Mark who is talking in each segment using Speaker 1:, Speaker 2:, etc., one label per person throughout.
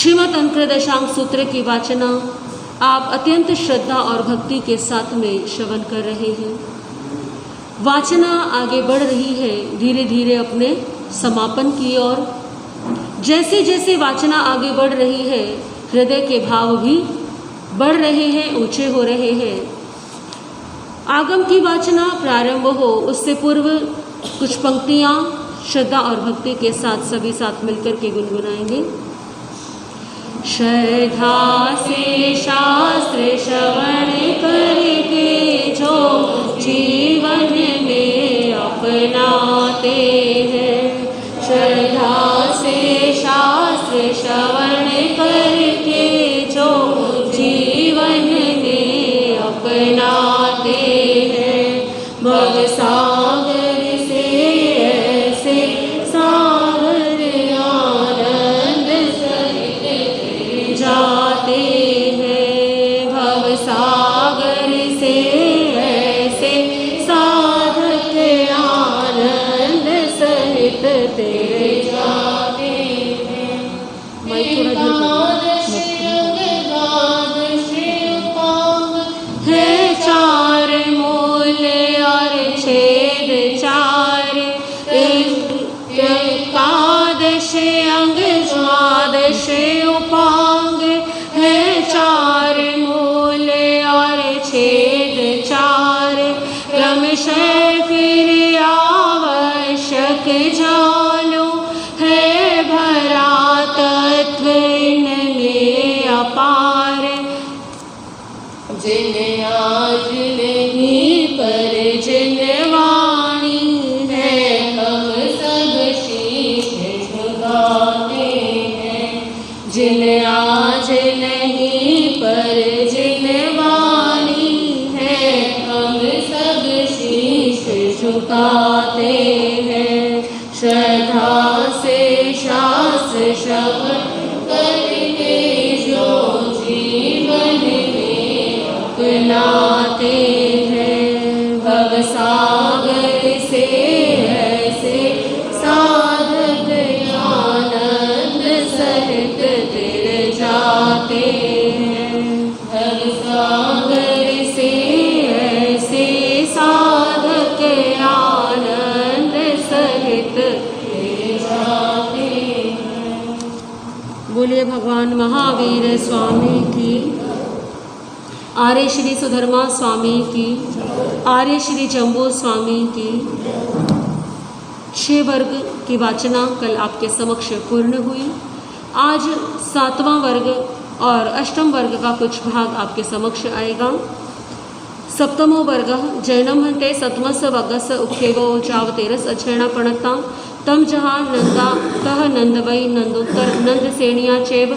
Speaker 1: श्रीमद् अंतरदशांग सूत्र की वाचना आप अत्यंत श्रद्धा और भक्ति के साथ में श्रवण कर रहे हैं। वाचना आगे बढ़ रही है धीरे धीरे अपने समापन की ओर। जैसे जैसे वाचना आगे बढ़ रही है हृदय के भाव भी बढ़ रहे हैं, ऊंचे हो रहे हैं। आगम की वाचना प्रारंभ हो उससे पूर्व कुछ पंक्तियां श्रद्धा और भक्ति के साथ सभी साथ मिलकर के गुनगुनाएंगे। श्रद्धा से शास्त्र श्रवण करके जो जीवन में अपनाते हैं, श्रद्धा से शास्त्र श्रवण करके जो जीवन में अपनाते हैं, भव सागर से ऐसे सागर आनंद सहित जाते हैं, भव सागर से ऐसे साधक आनंद सहित तेरे जाते हैं। मैं थोड़ा है चार मूल और छेद चार, एकादश अंग द्वादश उपांग, है चार मूल और छेद चार, क्रमशः फिर आवश्यक जानो, है भरा तत्व इनमें अपार। जिन आज नहीं पर जिन वाणी है, हम सब शीश झुकाते हैं। जिन आज नहीं पर जिन वाणी है, हम सब शीश झुकाते हैं। श्रद्धा से शास्त्र श्रवण करके जो जीवन में अपनाते हैं, भव सागर से ऐसे साधक आनंद सहित तिर जाते हैं, भव सागर से ऐसे साधक आनंद सहित तिर जाते हैं। बोलिए भगवान महावीर स्वामी की, आर्य श्री सुधर्मा स्वामी की, आर्य श्री जम्बो स्वामी की। 6 वर्ग की वाचना कल आपके समक्ष पूर्ण हुई। आज 7वां वर्ग और अष्टम वर्ग का कुछ भाग आपके समक्ष आएगा। सप्तमो वर्ग जैनम हंते सतमस वगस उखेवो चावतेरस अक्षेणा पणता तम जहाँ नंदा तह नंदवई नंदोत्तर नंद सेणिया चेव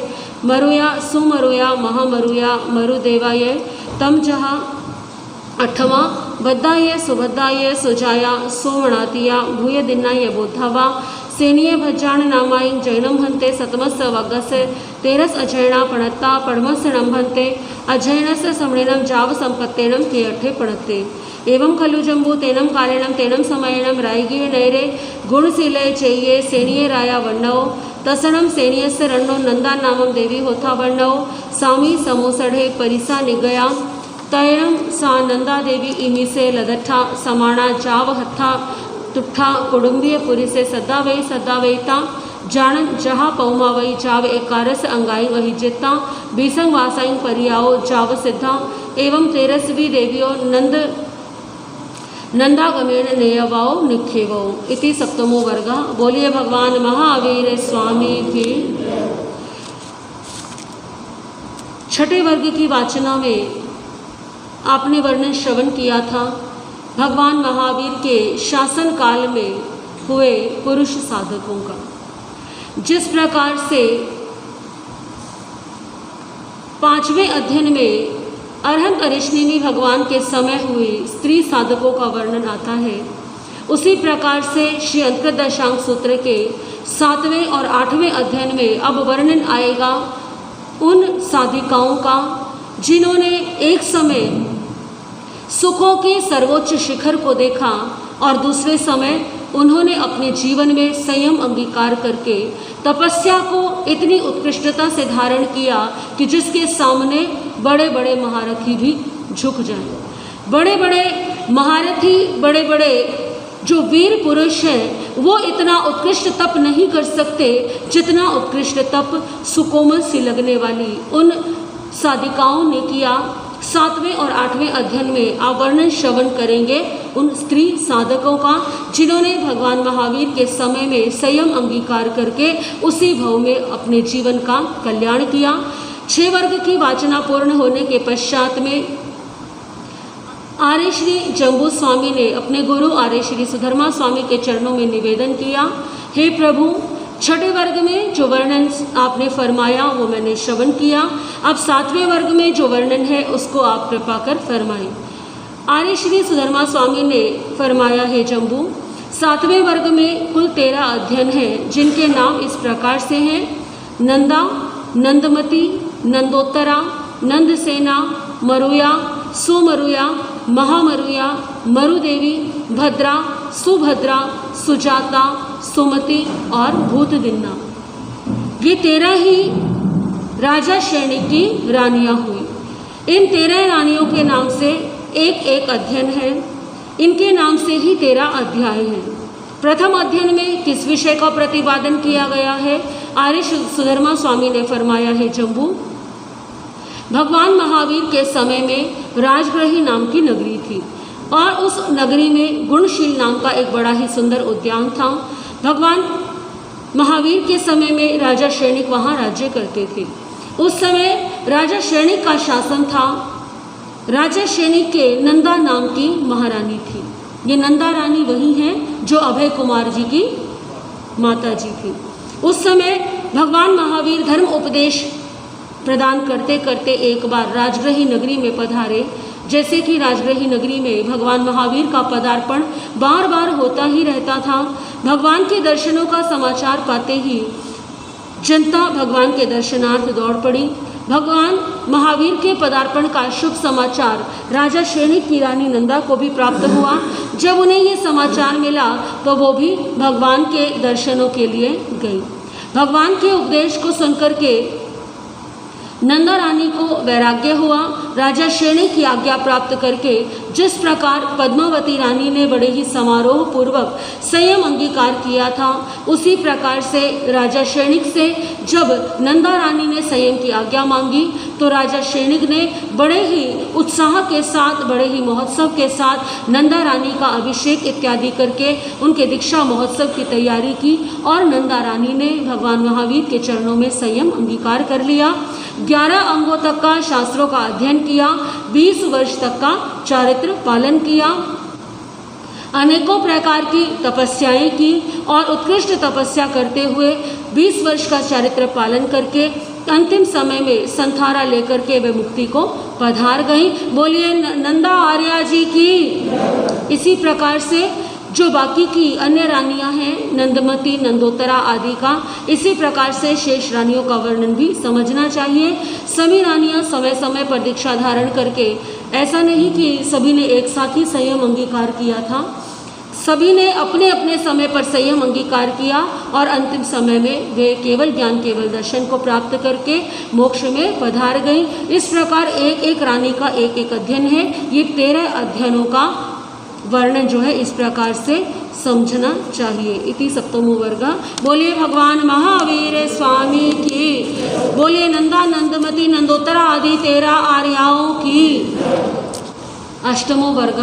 Speaker 1: मरुया सुमरुया महामरुया मरुदेवाय तम जहाँ। 8वां बद्धाय सुभद्धाय सुजाया सोमणातिया भूय दिन्नाय बोधावा सेनीय भज्जान नामाई जैनम हंते सतमस वगस तेरस अजैणा पणत्ता पड़मस नंभंते अजैनस समणेनम जाव संपत्तेनम के अठे पणत्ते एवं खलु जम्बू तेनम कालेनम तेनम समयनम रायगीय नैरे गुणशीलय चेये सेनीय राया वन्नव तसणम सेनीयस्य रण्णो नंदा नामम देवी होथा वन्नव सामी समोसढ़े परिसा निगया तयणम सा नंदा देवी इमी से लदठा समाणा जाव हत्था तुठा कुडुंबीय पुरी से सदा वहीता जान जहा पौमा वही जाव एकारस अंगाई वही जिता बीसंग वासाई परियाओ जाव सिद्धा एवं 13वीं देवियों नंदागमेण नेयवाओ निखेवो इति सप्तमो वर्ग। बोलिए भगवान महावीर स्वामी की। 6ठे वर्ग की वाचना में आपने वर्णन श्रवण किया था भगवान महावीर के शासन काल में हुए पुरुष साधकों का। जिस प्रकार से 5वें अध्ययन में अरहंत अरिष्णिनी भगवान के समय हुए स्त्री साधकों का वर्णन आता है, उसी प्रकार से श्री अंतरदशांग सूत्र के 7वें और 8वें अध्ययन में अब वर्णन आएगा उन साधिकाओं का जिन्होंने एक समय सुखों के सर्वोच्च शिखर को देखा और दूसरे समय उन्होंने अपने जीवन में संयम अंगीकार करके तपस्या को इतनी उत्कृष्टता से धारण किया कि जिसके सामने बड़े बड़े महारथी भी झुक जाएं। बड़े बड़े महारथी, बड़े बड़े जो वीर पुरुष हैं वो इतना उत्कृष्ट तप नहीं कर सकते जितना उत्कृष्ट तप सुकोमल सी लगने वाली उन साधिकाओं ने किया। 7वें और 8वें अध्ययन में आप वर्णन श्रवण करेंगे उन स्त्री साधकों का जिन्होंने भगवान महावीर के समय में संयम अंगीकार करके उसी भाव में अपने जीवन का कल्याण किया। 6 वर्ग की वाचना पूर्ण होने के पश्चात में आर्य श्री जम्बू स्वामी ने अपने गुरु आर्य श्री सुधर्मा स्वामी के चरणों में निवेदन किया, हे प्रभु, 6ठे वर्ग में जो वर्णन आपने फरमाया वो मैंने श्रवण किया, अब 7वें वर्ग में जो वर्णन है उसको आप कृपा कर फरमाएं। आर्य श्री सुधर्मा स्वामी ने फरमाया, हे जम्बू, 7वें वर्ग में कुल 13 अध्ययन हैं जिनके नाम इस प्रकार से हैं: नंदा, नंदमती, नंदोत्तरा, नंदसेना, मरुया, सुमरुया, महामरुया, मरुदेवी, भद्रा, सुभद्रा, सुजाता, सुमति और भूतदिन्ना। ये 13 ही राजा श्रेणी की रानियां हुई। इन 13 रानियों के नाम से एक एक अध्ययन है, इनके नाम से ही 13 अध्याय हैं। प्रथम अध्ययन में किस विषय का प्रतिपादन किया गया है? आर्य सुधर्मा स्वामी ने फरमाया, है जम्बू, भगवान महावीर के समय में राजगृही नाम की नगरी थी और उस नगरी में गुणशील नाम का एक बड़ा ही सुंदर उद्यान था। भगवान महावीर के समय में राजा श्रेणिक वहाँ राज्य करते थे। उस समय राजा श्रेणिक का शासन था। राजा श्रेणिक के नंदा नाम की महारानी थी। ये नंदा रानी वही हैं जो अभय कुमार जी की माता जी थी। उस समय भगवान महावीर धर्म उपदेश प्रदान करते करते एक बार राजगृही नगरी में पधारे। जैसे कि राजगृही नगरी में भगवान महावीर का पदार्पण बार बार होता ही रहता था। भगवान के दर्शनों का समाचार पाते ही जनता भगवान के दर्शनार्थ दौड़ पड़ी। भगवान महावीर के पदार्पण का शुभ समाचार राजा श्रेणिक की रानी नंदा को भी प्राप्त हुआ। जब उन्हें ये समाचार मिला तो वो भी भगवान के दर्शनों के लिए गई। भगवान के उपदेश को सुनकर के नंदा रानी को वैराग्य हुआ। राजा श्रेणिक की आज्ञा प्राप्त करके जिस प्रकार पद्मावती रानी ने बड़े ही समारोह पूर्वक संयम अंगीकार किया था, उसी प्रकार से राजा श्रेणिक से जब नंदा रानी ने संयम की आज्ञा मांगी तो राजा श्रेणिक ने बड़े ही उत्साह के साथ, बड़े ही महोत्सव के साथ नंदा रानी का अभिषेक इत्यादि करके उनके दीक्षा महोत्सव की तैयारी की और नंदा रानी ने भगवान महावीर के चरणों में संयम अंगीकार कर लिया। 11 अंगों तक का शास्त्रों का अध्ययन किया, 20 वर्ष तक का चारित्र पालन किया, अनेकों प्रकार की तपस्याएं की और उत्कृष्ट तपस्या करते हुए 20 वर्ष का चारित्र पालन करके अंतिम समय में संथारा लेकर के वे मुक्ति को पधार गई। बोलिए नंदा आर्या जी की। इसी प्रकार से जो बाकी की अन्य रानियां हैं, नंदमती, नंदोत्तरा आदि का, इसी प्रकार से शेष रानियों का वर्णन भी समझना चाहिए। सभी रानियां समय समय पर दीक्षा धारण करके, ऐसा नहीं कि सभी ने एक साथ ही संयम अंगीकार किया था, सभी ने अपने अपने समय पर संयम अंगीकार किया और अंतिम समय में वे केवल ज्ञान, केवल दर्शन को प्राप्त करके मोक्ष में पधार गई। इस प्रकार एक एक रानी का एक एक अध्ययन है। ये 13 अध्ययनों का वर्णन जो है इस प्रकार से समझना चाहिए। इति सप्तमो वर्ग। बोलिए भगवान महावीर स्वामी की। बोलिए नंदा, नंदमती, नंदोत्तरा आदि 13 आर्याओं की। अष्टमो वर्ग।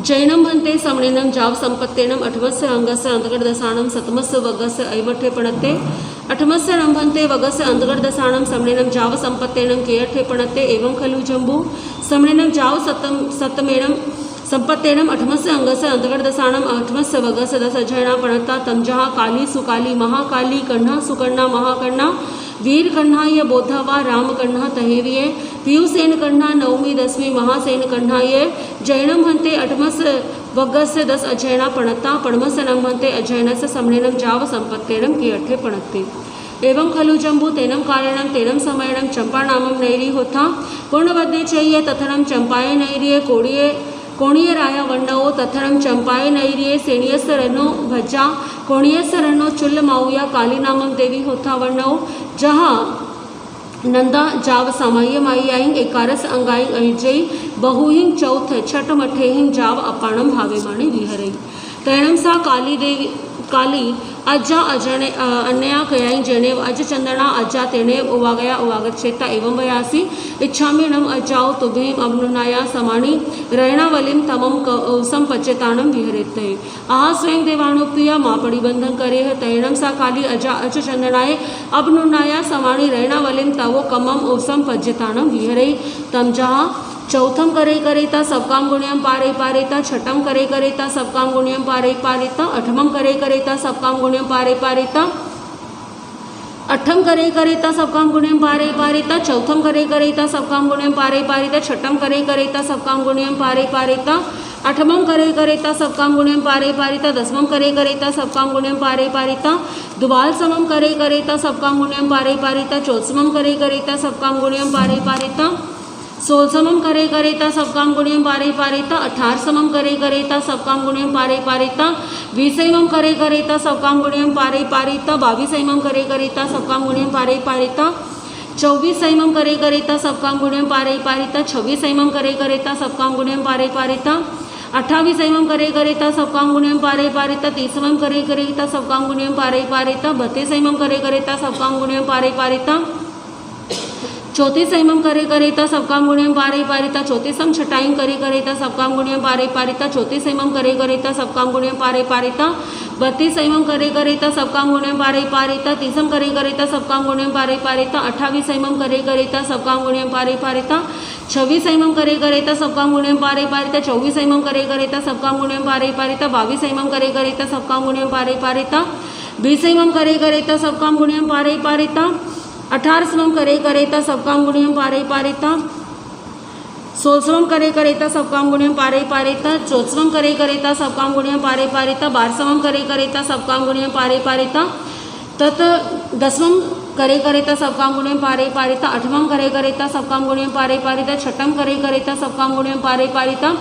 Speaker 1: जैनम भन्ते समणेनम जाव संपत्तेनम अठमस्य अंगस्य अंतर्गतदशानम सतमस्य वगस्य ऐवठे पणत्ते अठमस्य रंभन्ते वगस्य अंतर्गतदशानम समणेनम जाव संपत्तेनम केयठे पणत्ते एवं खलु जम्बू समणेनम जाव सप्तमेनम संपत्तेनम अठमस्य अंगस्य अंतर्गतदशानम अठमस्य वगस्य दश अध्ययना पणत्ता तंजहा काली सुकाली महाकाली कन्हा सुकन्ना महाकन्ना वीर कन्हा ये बोधा व राम कन्हा तहेविये पीयूसेन कन्हा नवमी दसवीं महासेन कन्हा ये जैनम हंते अठमस्य वगस्य 10 अध्ययना पणत्ता पणमस्य नम हंते अध्ययनस्य समणेनम जाव संपत्तेनम के अठे पणत्ते एवं खलु जम्बू तेनम कारणम तेनम समयनम चंपा नामम नैरी होता पूर्णबद्धे चाहिए तथनम चंपाए नैरिये कोड़िए कोणियराया वन्नवो तथरम चंपाये नैरिये सेणियस रनो भजा कोणियस रनो चुल्ल माऊया काली नामम देवी होथा वन्नवो जहाँ नंदा जाव सामाय माई आईं एकारस अंगाई अहिजई बहुहिं चौथ छठ मठेहिं जाव अपाणम भावे माणे विहरई। तैणम सा काली देवी काली अज्जा अजने अन्या कयाई जेने अज चंदना अज्जा तेने उवागया उवागत चेता एवं वयासी इच्छामीणम अज्जाओ तुभेम अवनुनाया समाणी रैणावलिम तमम कौसम पचेताणम विहरेते आहा स्वयं देवाणुप्रिया मापड़ी बंधन करे है। तैणम सा काली अजा अज चंदनाए अवनुनाया समाणी रैणावलिम तवो कमम औसम पचेताणम विहरे तम जहा चौथम करे करेता सबकाम गुण्यम पारे पारेता छठम करे करेता सबकाम गुण्यम पारे पारेता अठमम करे करेता सबकाम गुण्यम पारे पारेता अठम करे करेता सबकाम गुण्यम पारे पारेता चौथम करे करेता सबकाम गुण्यम पारे पारेता छठम करे करेता सबकाम गुण्यम पारे पारेता अठमम करे करेता सबकाम गुण्यम पारे पारेता दसमम करे करेता सबकाम गुण्यम पारे पारेता दुबाल समम करे करेता सबकाम गुण्यम पारे पारेता चौथमम करे करेता सबकाम गुण्यम पारे पारेता सोलसमम करे करेता सबकाम गुण्यम पारे पारेता 18 करे करेता सबकाम गुण्यम पारे पारेता 20 करे करेता सबकाम गुण्यम पारे पारेता 22 करे करेता सबकाम गुण्यम पारे पारेता 24 करे करेता सबकाम गुण्यम पारे पारेता 26 करे करेता सबकाम गुण्यम पारे पारेता 28 करे करेता सबकाम गुण्यम पारे पारेता 30 करे करेता सबकाम गुण्यम पारे पारेता 32 करे करेता सबकाम गुण्यम पारे पारेता 34 करे करेता सबकाम गुण्यम पारे पारेता 34 छटाई करे करेता सबकाम गुण्यम पारे पारेता 34 करे करेता सबकाम गुण्यम पारे पारेता 32 करे करेता सबकाम गुण्यम पारे पारेता 30 करे करेता सबकाम गुण्यम पारे पारेता 28 करे करेता सबकाम गुण्यम पारे पारेता 26 करे करेता सबकाम गुण्यम पारे पारेता 24 करे करेता सबकाम गुण्यम पारे पारेता 22 करे करेता सबकाम गुण्यम पारे पारेता 20 करे करेता सबकाम गुण्यम पारे पारेता 18 करे करेता सबकाम गुण्यम पारे पारेता 16 करे करेता सबकाम गुण्यम पारे पारेता 14 करे करेता सबकाम गुण्यम पारे पारेता 12 करे करेता सबकाम गुण्यम पारे पारेता तत 10 करे करेता सबकाम गुण्यम पारे पारेता 8 करे करेता सबकाम गुण्यम पारे पारेता 6 करे करेता सबकाम गुण्यम पारे पारेता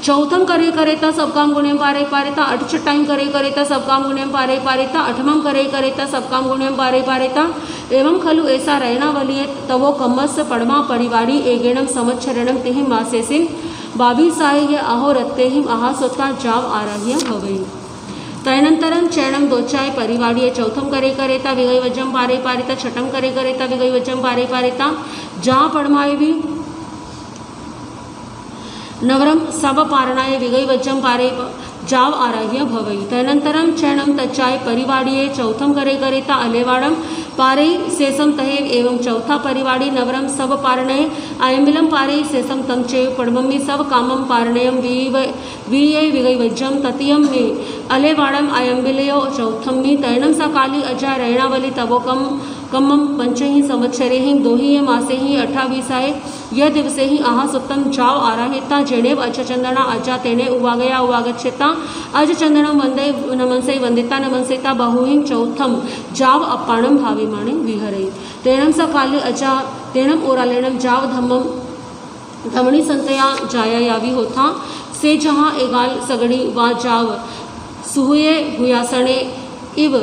Speaker 1: 4 करे करेता सबकाम गुण्यम पारे पारेता 8 छटाई करे करेता सबकाम गुण्यम पारे पारेता 8 करे करेता सबकाम गुण्यम पारे पारेता एवं खलु ऐसा रैणावलिये तवो कम्मस पड़मा परिवाड़ी एगेणम संवत्सरणम तेहिं मासेसिम 22 साय अहो रत्तेहिम आहा सोता जाव आराह्य भवई। तदनंतरम चैणम दोचाय परिवाड़ीय चौथम करे करेता विगई वजम पारे पारेता छठम करे करेता विगई वजम पारे पारेता जा पड़मायवी नवरम सब पारणाय विगई वजम पारे जाव आराह्य भवई। तदनंतरम चैणम तच्चाय परिवाड़ीय चौथम करे करेता अलेवाड़म पारे शेषम तहे एवं चौथा परिवाड़ी नवरम सब पारणय आयमिलम पारे शेषम तम चेव पड़मम्मी सब कामम पारणयम वीये विगई वज्जम ततीयम में अलेवाड़म आयम्बिलयो चौथम्मी। तैणम सा काली अजा रैणावली तवोकम कम्मम पंचहि संवत्सरे ही 2 मासे ही 28 यह दिवसे ही आहा सुत्तम जाव आराहेता जेनेव अज चंदना अजा तेने उवागया उवागच्छेता अज चंदनम वंदे नमनसे वंदिता नमनसेता बहुहिं चौथम जाव अपाणम भावे माणे विहरे। तेणम सा काली अजा तेणम ओरालेणम जाव धम्मम धमणी संतया जाया यावी होता से जहाँ एगाल सगड़ी वा जाव सुहुये हुयासणे इव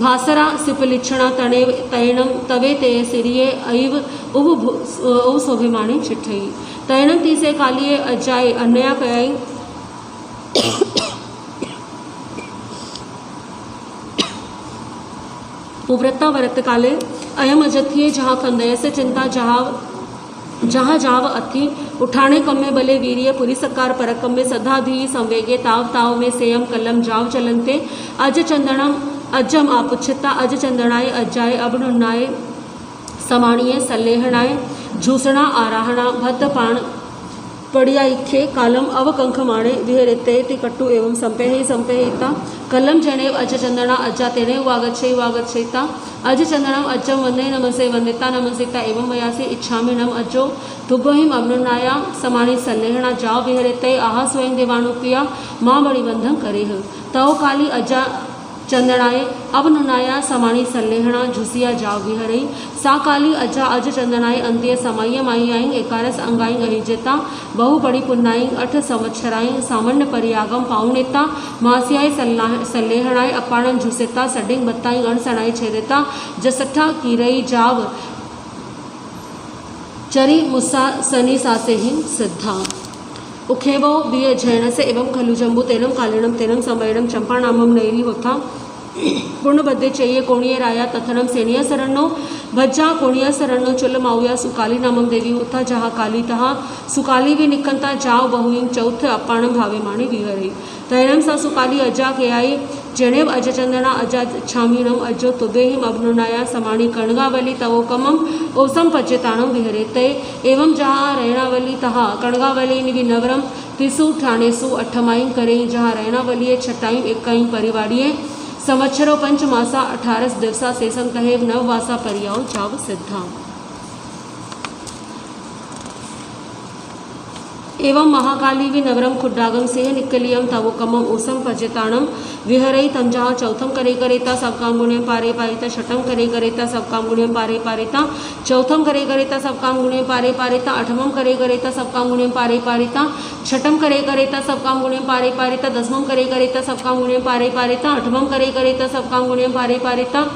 Speaker 1: भासरा सिपलिक्षणा तणे तैणम तवे ते सिरिये ऐव उह सोभिमाणी चिट्ठई। तैणम तीसे कालिये अजाए अन्या कयाई उव्रता व्रत काले अयम अजथिये जहाँ खंदयसे चिंता जहाँ जाव अथी उठाणे कम्मे बले वीर्य पुरी सकार परक कम्मे सदा धी संवेगे ताव ताव में सेयम कलम जाव चलनते अज चंदनम अज्जम आपुच्छता अज चंदनाय अज्जाए अबनुनाय समाणीय सल्लेहणाय झूसणा आराहणा भद्दपाण पड़िया इखे कालम अवकंख माणे विहरिते तिकट्टु एवं संपेहिता कलम जनेव अज चंदना अज्जा तेने वागच्छेता अज चंदनम अज्जम वंदे नमसे वंदिता नमसिता एवं वयासे इच्छामि नम अज्जो तुभ्यहिम अवनुनाया समाणी सल्लेहणा जाव विहरिते आहा स्वयं देवाणुप्रिया मां बड़ी बंधन करेह। तव काली अज्जा चंदनाए अवनुनाया समानी सल्लेहणा झुसिया जाव विहरई सा काली अजा अज चंदनाए अंत्य समाय माई आई एकारस अंगाई अहिजेता बहु बड़ी पुन्नाई 8 संवत्सराई सामान्य परियागम पाउनेता मासियाई सल्लेहणाए अपाणन झुसेता सडिंग बत्ताई अणसणाई छेदेता जसठा कीरई जाव चरी मुस्सा सनी सासे ही सिद्धा उखेबो बिय झैन से एवं खलु जम्बू तेनम कालिणम तेनम समयणम चंपा नामम नैली होता पूर्ण बद्धे चाहिए कोणीय राया तथनम सेनिया शरणो भज्जा कोणीय शरणो चुल माउया सुकाली नामम देवी होता जहा काली तहा सुकाली भी निकंता जाव बहुइंग चौथ अपाणम भावे माणी विहरे तैनम सा सुकाली अजा के आई जनेव अज चंदना अजा छामीणम अजो तुबेहिम अवनुनाया समाणी कणगावली तवोकमम ओसम पचेताणम विहरे ते एवं जहाँ रैणावली तहा कणगावली निवि नवरम तिसु ठाणेसु अठमाई करे जहाँ रैणावलीए छटाई एकाई परिवाड़िए संवत्सरो पंच मासा 18 दिवसा सेसम तहेव 9 वासा परियाओ जाव सिद्धा एवं महाकाली वि नवरम खुड्डागम सेह निकलियम तवोकमम ओसम पचेताणम विहरई तंजा चौथम करे करेता सबकाम गुण्यम पारे पारिता छठम करे करेता सबकाम गुण्यम पारे पारिता चौथम करे करेता सबकाम गुण्यम पारे पारिता अठमम करे करेता सबकाम गुण्यम पारे पारिता छठम करे करेता सबकाम गुण्यम पारे पारिता दसमम करे करेता सबकाम गुण्यम पारे पारिता अठमम करे करेता सबकाम गुण्यम पारे पारिता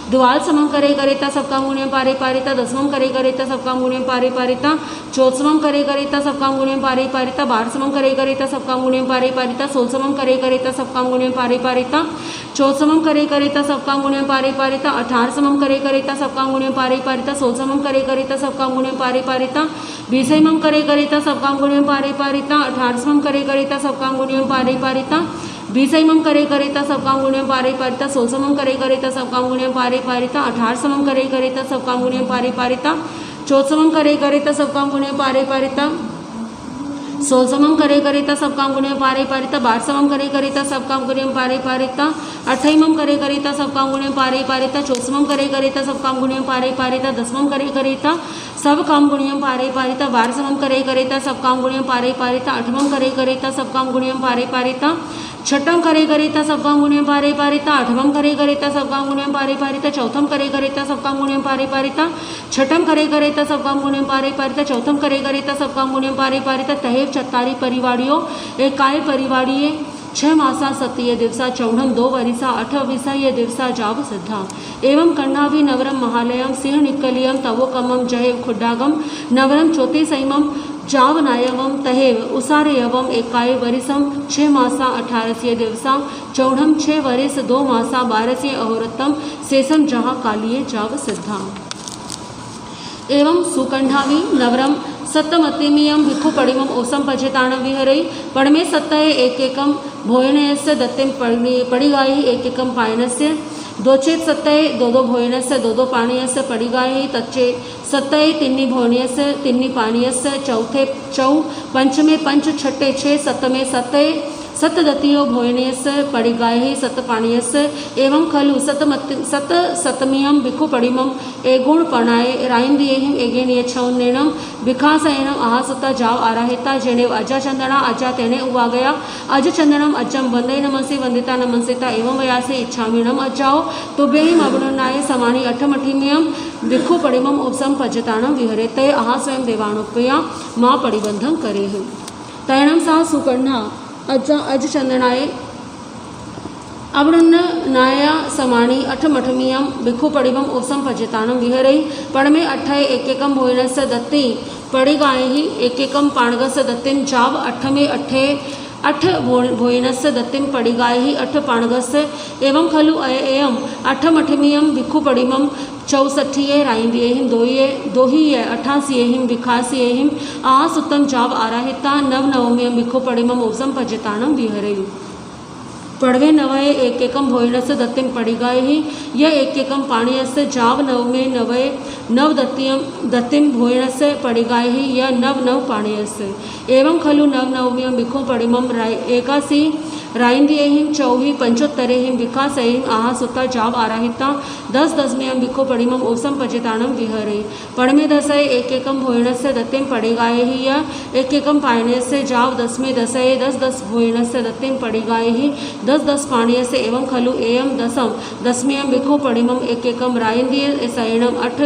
Speaker 1: द्वाल समम करे करेता सबकाम गुण्यम पारे पारिता दसमम करे करेता सबकाम गुण्यम पारे पारिता चौथमम करे करेता सबकाम गुण्यम पारे पारिता बारहसमम करे करेता सबकाम गुण्यम पारे पारिता सोलसमम करे करेता सबकाम गुण्यम पारे पारिता चौथसमम करे करेता सबकाम गुण्यम पारे पारिता 18समम करे करेता सबकाम गुण्यम पारे पारिता सोलसमम करे करेता सबकाम गुण्यम पारे पारिता 20मम करे करेता सबकाम गुण्यम पारे पारिता 18समम करे करेता सबकाम गुण्यम पारे पारिता 20मम करे करेता सबकाम गुण्यम पारे पारिता सोलसमम करे करेता सबकाम गुण्यम पारे पारिता 18समम करे करेता सबकाम गुण्यम पारे पारिता चौथसमम करे करेता सबकाम गुण्यम पारे पारिता सोलसमम करे करेता सबकाम गुण्यम पारे पारिता 12समम करे करेता सबकाम गुण्यम पारे पारिता 28मम करे करेता सबकाम गुण्यम पारे पारिता 24समम करे करेता सबकाम गुण्यम पारे पारिता 10मम करे करेता सबकाम गुण्यम पारे पारिता 12समम करे करेता सबकाम गुण्यम पारे पारिता 8मम करे करेता सबकाम गुण्यम पारे पारिता छठम करे करेता सबकाम गुण्यम पारे पारिता 8मम करे करेता सबकाम गुण्यम पारे पारिता चौथम करे करेता सबकाम गुण्यम पारे पारिता छठम करे करेता सबकाम गुण्यम पारे पारिता चौथम करे करेता सबकाम गुण्यम पारे पारिता तहेव चत्तारी परिवाड़ियों एकाय परिवाड़िए 6 मासा 7 दिवसा चौढ़म 2 वरिसा 8 विषय दिवसा जाव सिद्धा एवं कन्नाभि नवरम महालयम सिंह निकलियम तवोकमम जहेव खुड्डागम नवरम चौतीसैमम जावनायवम तहेव उसारयवम एकाय वरिसम 6 मासा 18 दिवसा चौढ़म 6 वरिस 2 मासा 12 अहोरतम सेसम जहाँ कालिये जाव सिद्धा एवं सुकंठावी नवरम सप्तमतिमियम भिक्खु पड़िमम ओसम पचेताणम विहरई पड़मे सत्तये एकैकम भोजनस्य दत्तिम पड़िगायि एकैकम पायनस्य दोचेत सत्तये दो भोजनस्य दो पानीयस्य पड़िगायि तच्चे सत्तये तिन्नी भोजनस्य तिन्नी पानीयस्य चौथे चौ पंचमे पंच छठे 6 सप्तमे सत्तये सतदतियो भोजनस्य पड़िगायि सतपाणीयस्य एवं खलु सतमियम भिक्खु पड़िमम एगुण पणाय राइंदियेहिम एगेनिय छौनेनम भिखासयनम आहासुता जाव आराहिता जेने अजा चंदना अजा तेने उवा गया अज चंदनम अजम वंदे नमसि वंदिता नमंसिता एवं वयासे इच्छामीणम अजाओ तुभ्यहिम अवनुनाय समानि अठमठिमियम भिक्खु पड़िमम उपसम पजताणम विहरे तय आहा स्वयं देवाणुपया माँ पड़िबंधम करे तैणम सा सुकर्णा अजा अज चंदनाए अवनुनाया समाणी अठमठमियम भिक्खु पड़िमम ओसम पजताणम विहरई पड़मे अठय एकैकम भोजनस्य दत्ति पड़िगायि एकैकम पाणगस्य दत्तिम जाव अठमे अठे 8 भोजनस्य दत्तिम पड़िगायि 8 पाणगस्य एवं खलु अयम अठमठमियम भिक्खु पड़िमम 64 राइंदियेहिम दोहिये 88 विखासियेहिम आसुतम जाव आराहिता नवनवमियम भिक्खु पड़िमम ओसम पजताणम विहरई पड़वे नवये एकैकम भोजनस्य दत्तिम पड़िगायि यह एकैकम पाणीयस्य जाव नवमे नवये नव दत्तिम भोजनस्य पड़िगायि यह नव पाणीयस्य एवं खलु नवनवमियम भिक्खु पड़िमम एकासी राइंदियेहिं चौहि पंचोत्तरेहिं विकासयिं आहा सुता जाव आराहिता 10-10 बिखो पड़िमम ओसम पचिताणम विहरे पड़मे दसय एक एकम भोयणस्य दत्तेम पड़ेगायहि या एक एकम पायणस्य जाव 10 दसय 10-10 भोयणस्य दत्तेम पड़ेगायहि 10-10 पाणयस्य एवं खलु एयम 10 बिखो पड़िमम एक एकम राइंदिय सयणम 8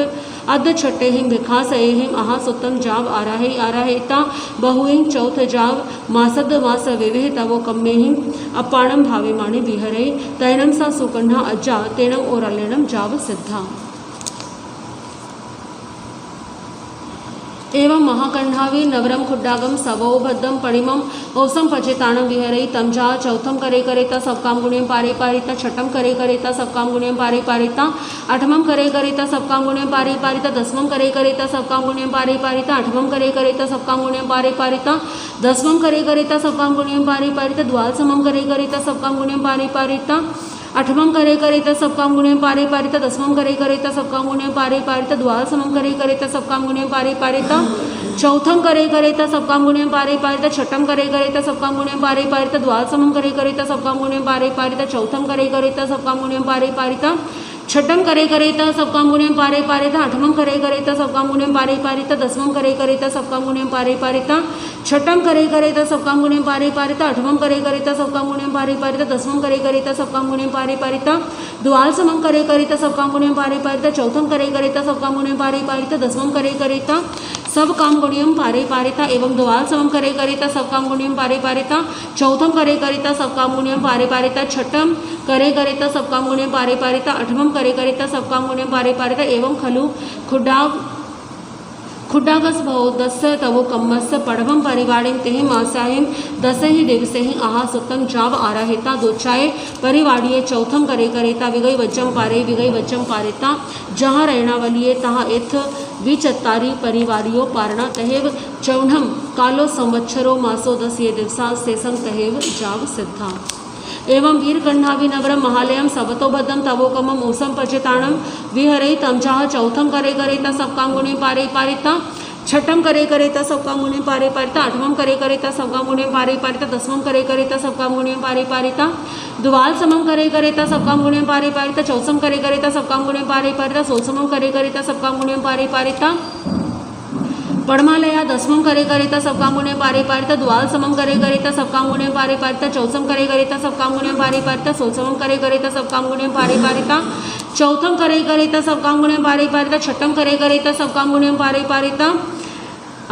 Speaker 1: अद्ध छट्टेहिं विखासयेहिं आहा सुतम जाव आराहिता बहुहिं चौथ जाव मासद मास विविह तवो कम्मेहिं अपाणम भाविमाणि विहरे तैणम सा सुकन्हा अज्जा तेणम ओरलेणम जाव सिद्धा। एवं महाकंठावी नवरम खुड्डागम सवोबद्धम पड़िमम ओसम पचेताणम विहरई तमजा चौथम करे करेता सबकाम गुण्यम पारे पारिता छठम करे करेता सबकाम गुण्यम पारे पारिता आठमम करे करेता सबकाम गुण्यम पारे पारिता दसमम करे करेता सबकाम गुण्यम पारे पारिता आठमम करे करेता सबकाम गुण्यम पारे पारिता दसमम करे करेता सबकाम गुण्यम पारे पारिता द्वादशमम करे करेता सबकाम गुण्यम पारे पारिता आठमम करे करेता सबकाम गुण्यम पारे पारिता दसमम करे करेता सबकाम गुण्यम पारे पारिता द्वादशमम करे करेता सबकाम गुण्यम पारे पारिता चौथम करे करेता सबकाम गुण्यम पारे पारिता छठम करे करेता सबकाम गुण्यम पारे पारिता द्वादशमम करे करेता सबकाम गुण्यम पारे पारिता चौथम करे करेता सबकाम गुण्यम पारे पारिता छठम करे करेता सबकाम गुण्यम पारे पारिता आठमम करे करेता सबकाम गुण्यम पारे पारिता दसमम करे करेता सबकाम गुण्यम पारे पारिता छठम करे करेता सबकाम गुण्यम पारे पारिता आठमम करे करेता सबकाम गुण्यम पारे पारिता दसमम करे करेता सबकाम गुण्यम पारे पारिता द्वादशमम करे करेता सबकाम गुण्यम पारे पारिता चौथम करे करेता सबकाम गुण्यम पारे पारिता दसमम करे करेता सब काम गुण्यम पारे पारिता एवं द्वादशमम करे करेता सबकाम गुण्यम पारे पारिता चौथम करे करेता सबकाम गुण्यम पारे पारिता छठम करे करेता सबकाम गुण्यम पारे पारिता आठमम करे करेता सबकाम गुण्यम पारे पारिता एवं खलु खुड्डागस भवोदस्स तवो कम्मस्स पढ़वम परिवाड़िं तेहि मासाहिं दसहि दिवसेहि आहा सुतम जाव आराहिता दोचाए परिवाड़िये चौथम करे करेता विगई वज्जम पारेता जहाँ रहणावलिये तहाँ एथ विचत्तारी परिवारियो पारणा तहेव चौणम कालो संवत्सरो मासो 10 ये दिवसा शेषम तहेव जाव सिद्धा। एवं वीरकंठावी नवरम महालयम सबतोबद्धम तवोकमम ओसम पचिताणम विहरई तमजाह चौथम करे करेता सबकाम गुण्यम पारे पारिता छठम करे करेता सबकाम गुण्यम पारे पारिता आठमम करे करेता सबकाम गुण्यम पारे पारिता दसमम करे करेता सबकाम गुण्यम पारे पारिता द्वादशमम करे करेता सबकाम गुण्यम पारे पारिता चौथम करे करेता सबकाम गुण्यम पारे पारिता सोलसमम करे करेता सबकाम गुण्यम पारे पारिता पड़मालया दसमम करे करेता सबकाम गुण्यम पारे पारिता द्वादशमम करे करेता सबकाम गुण्यम पारे पारिता चौथम करे करेता सबकाम गुण्यम पारे पारिता सोलसमम करे करेता सबकाम गुण्यम पारे पारिता चौथम करे करेता सबकाम गुण्यम पारे पारिता छठम करे करेता सबकाम गुण्यम पारे पारिता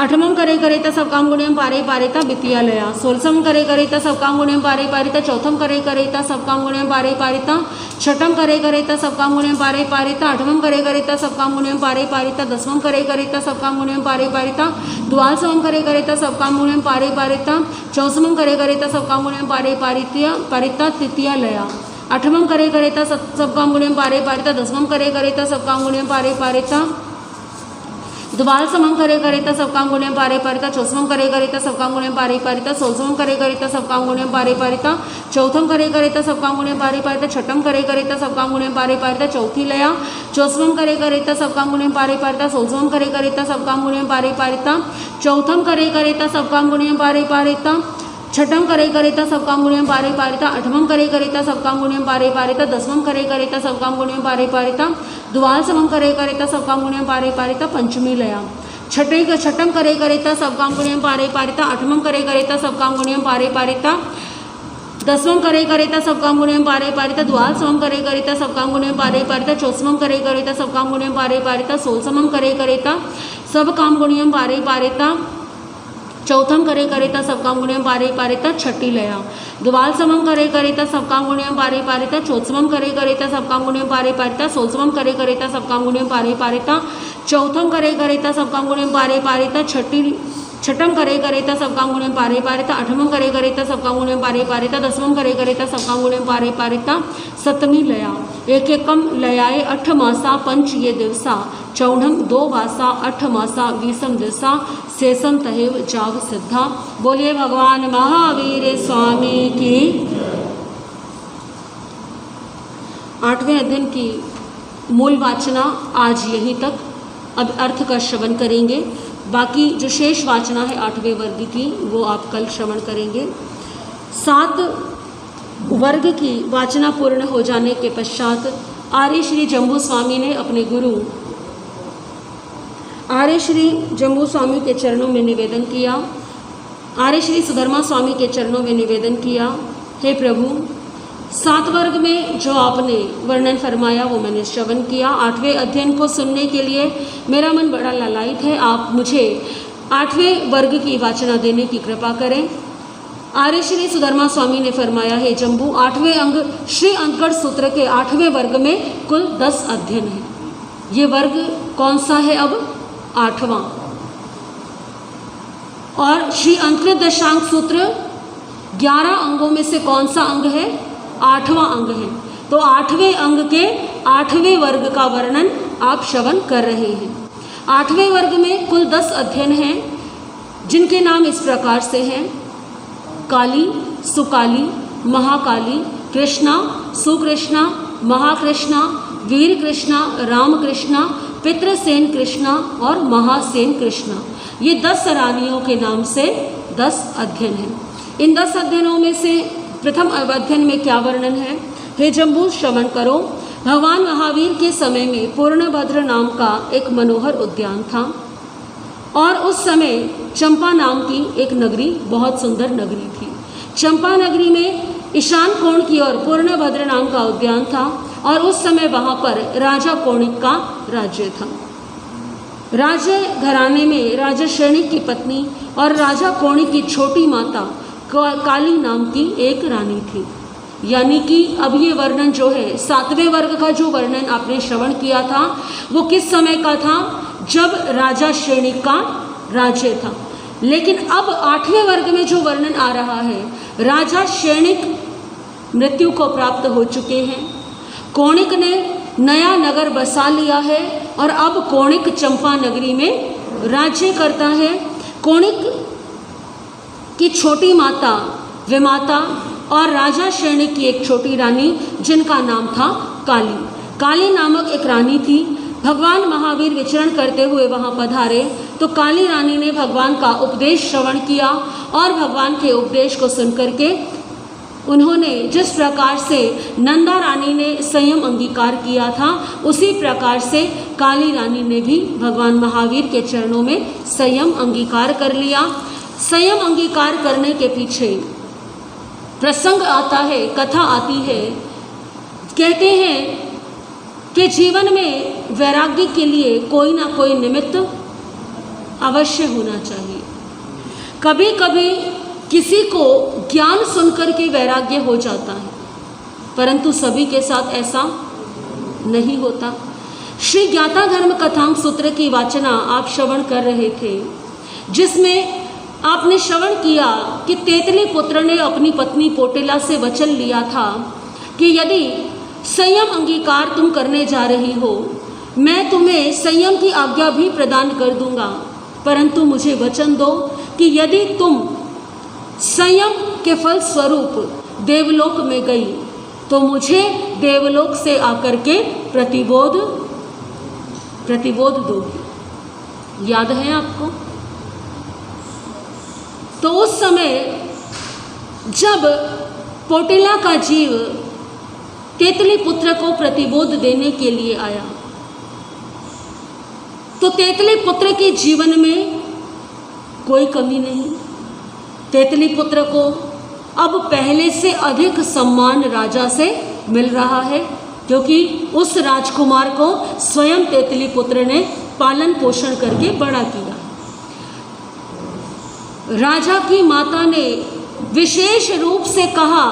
Speaker 1: आठमम करे करेता सबकाम गुण्यम पारे पारिता वित्तीयालया सोलसम करे करेता सबकाम गुण्यम पारे पारिता चौथम करे करेता सबकाम गुण्यम पारे पारिता छठम करे करेता सबकाम गुण्यम पारे पारिता आठमम करे करेता सबकाम गुण्यम पारे पारिता दसमम करे करेता सबकाम गुण्यम पारे पारिता द्वादशमम करे करेता सबकाम गुण्यम पारे पारिता चौथमम करे करेता सबकाम गुण्यम पारे पारिता तृतीयालया आठमम करे करेता सबकाम गुण्यम पारे पारिता दसमम करे करेता सबकाम गुण्यम पारे पारिता द्वादशमम करे करेता सबकाम गुण्यम पारे पारिता चौथमम करे करेता सबकाम गुण्यम पारे पारिता सोलसमम करे करेता सबकाम गुण्यम पारे पारिता चौथम करे करेता सबकाम गुण्यम पारे पारिता छठम करे करेता सबकाम गुण्यम पारे पारिता चौथी लया चौथमम करे करेता सबकाम गुण्यम पारे पारिता सोलसमम करे करेता सबकाम गुण्यम पारे पारिता चौथम करे करेता सबकाम गुण्यम पारे पारिता छठम करे करेता सबकाम गुण्यम पारे पारिता आठमम करे करेता सबकाम गुण्यम पारे पारिता दसमम करे करेता सबकाम गुण्यम पारे पारिता द्वादशमम करे करेता सबकाम गुण्यम पारे पारिता पंचमी लया छठम करे करेता सबकाम गुण्यम पारे पारिता आठमम करे करेता सबकाम गुण्यम पारे पारिता दसमम करे करेता सबकाम गुण्यम पारे पारिता द्वादशमम करे करेता सबकाम गुण्यम पारे पारिता चौथमम करे करेता सबकाम गुण्यम पारे पारिता सोलसमम करे करेता सबकाम गुण्यम पारे पारिता चौथम करे करेता सबकाम गुण्यम पारे पारिता छठी लया द्वादशमम करे करेता सबकाम गुण्यम पारे पारिता चौथमम करे करेता सबकाम गुण्यम पारे पारिता सोलसमम करे करेता सबकाम गुण्यम पारे पारिता चौथम करे करेता सबकाम गुण्यम पारे पारिता छठम करे करेता सबकाम गुण्यम पारे पारिता आठमम करे करेता सबकाम गुण्यम पारे पारिता दसमम करे करेता सबकाम गुण्यम पारे पारिता सप्तमी लया एक एकम लयाए 8 मासा पंच ये दिवसा चौणम 2 वासा 8 मासा 20 दिवसा शेषम तहेव जाव सिद्धा। बोलिए भगवान महावीर स्वामी की। 8वें अध्ययन की मूल वाचना आज यहीं तक। अब अर्थ का श्रवण करेंगे। बाकी जो शेष वाचना है 8वें वर्ग की वो आप कल श्रवण करेंगे। 7 वर्ग की वाचना पूर्ण हो जाने के पश्चात आर्य श्री जम्बू स्वामी ने अपने गुरु आर्य श्री जम्बू स्वामी के चरणों में निवेदन किया, आर्य श्री सुधर्मा स्वामी के चरणों में निवेदन किया, हे प्रभु, 7 वर्ग में जो आपने वर्णन फरमाया वो मैंने श्रवण किया। 8वें अध्ययन को सुनने के लिए मेरा मन बड़ा लालायित है। आप मुझे 8वें वर्ग की वाचना देने की कृपा करें। आर्य श्री सुधर्मा स्वामी ने फरमाया, हे जम्बू, 8वें अंग श्री अंकड़ सूत्र के 8वें वर्ग में कुल 10 अध्ययन है। ये वर्ग कौन सा है? अब 8वां। और श्री अंकड़ दशांक सूत्र 11 अंगों में से कौन सा अंग है? 8वां अंग है। तो 8वें अंग के 8वें वर्ग का वर्णन आप श्रवण कर रहे हैं। 8वें वर्ग में कुल 10 अध्ययन हैं, जिनके नाम इस प्रकार से हैं: काली, सुकाली, महाकाली, कृष्णा, सुकृष्णा, महाकृष्णा, वीर कृष्णा, राम कृष्णा, पितृसेन कृष्णा और महासेन कृष्णा। ये 10 रानियों के नाम से 10 अध्ययन हैं। इन 10 अध्ययनों में से प्रथम अध्ययन में क्या वर्णन है? हे जम्बू, श्रवण करो। भगवान महावीर के समय में पूर्णभद्र नाम का एक मनोहर उद्यान था और उस समय चंपा नाम की एक नगरी, बहुत सुंदर नगरी थी। चंपा नगरी में ईशान कोण की ओर पूर्णभद्र नाम का उद्यान था और उस समय वहाँ पर राजा कोणिक का राज्य था। राज्य घराने में राजा श्रेणिक की पत्नी और राजा कोणिक की छोटी माता काली नाम की एक रानी थी। यानी कि अब ये वर्णन जो है, 7वें वर्ग का जो वर्णन आपने श्रवण किया था वो किस समय का था? जब राजा श्रेणिक का राज्य था। लेकिन अब 8वें वर्ग में जो वर्णन आ रहा है, राजा श्रेणिक मृत्यु को प्राप्त हो चुके हैं। कोणिक ने नया नगर बसा लिया है और अब कोणिक चंपा नगरी में राज्य करता है। कोणिक की छोटी माता विमाता और राजा श्रेणिक की एक छोटी रानी, जिनका नाम था काली। काली नामक एक रानी थी। भगवान महावीर विचरण करते हुए वहाँ पधारे तो काली रानी ने भगवान का उपदेश श्रवण किया और भगवान के उपदेश को सुनकर के उन्होंने जिस प्रकार से नंदा रानी ने संयम अंगीकार किया था, उसी प्रकार से काली रानी ने भी भगवान महावीर के चरणों में संयम अंगीकार कर लिया। संयम अंगीकार करने के पीछे प्रसंग आता है, कथा आती है। कहते हैं कि जीवन में वैराग्य के लिए कोई ना कोई निमित्त अवश्य होना चाहिए। कभी कभी किसी को ज्ञान सुनकर के वैराग्य हो जाता है, परंतु सभी के साथ ऐसा नहीं होता। श्री ज्ञाता धर्म कथांक सूत्र की वाचना आप श्रवण कर रहे थे, जिसमें आपने श्रवण किया कि तेतली पुत्र ने अपनी पत्नी पोटेला से वचन लिया था कि यदि संयम अंगीकार तुम करने जा रही हो, मैं तुम्हें संयम की आज्ञा भी प्रदान कर दूंगा, परंतु मुझे वचन दो कि यदि तुम संयम के फल स्वरूप देवलोक में गई तो मुझे देवलोक से आकर के प्रतिबोध दोगी। याद है आपको? तो उस समय जब पोटेला का जीव तेतली पुत्र को प्रतिबोध देने के लिए आया तो तेतली पुत्र के जीवन में कोई कमी नहीं। तेतली पुत्र को अब पहले से अधिक सम्मान राजा से मिल रहा है, क्योंकि उस राजकुमार को स्वयं तेतली पुत्र ने पालन पोषण करके बड़ा किया। राजा की माता ने विशेष रूप से कहा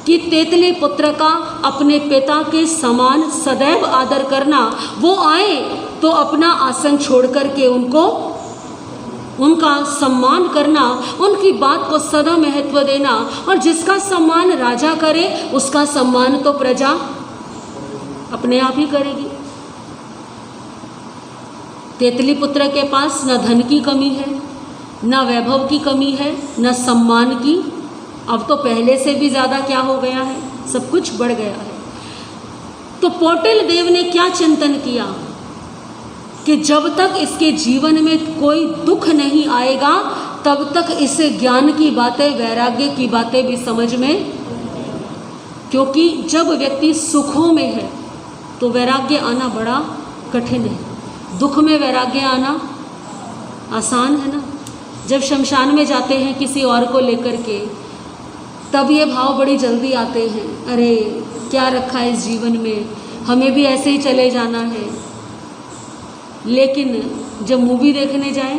Speaker 1: कि तेतली पुत्र का अपने पिता के समान सदैव आदर करना। वो आए तो अपना आसन छोड़ करके उनका सम्मान करना, उनकी बात को सदा महत्व देना, और जिसका सम्मान राजा करे उसका सम्मान तो प्रजा अपने आप ही करेगी। तेतली पुत्र के पास न धन की कमी है, न वैभव की कमी है, न सम्मान की। अब तो पहले से भी ज़्यादा क्या हो गया है, सब कुछ बढ़ गया है। तो पोटेल देव ने क्या चिंतन किया कि जब तक इसके जीवन में कोई दुख नहीं आएगा तब तक इसे ज्ञान की बातें, वैराग्य की बातें भी समझ में क्योंकि जब व्यक्ति सुखों में है तो वैराग्य आना बड़ा कठिन है, दुख में वैराग्य आना आसान है ना। जब शमशान में जाते हैं किसी और को लेकर के, तब ये भाव बड़ी जल्दी आते हैं, अरे क्या रखा है इस जीवन में, हमें भी ऐसे ही चले जाना है। लेकिन जब मूवी देखने जाएं,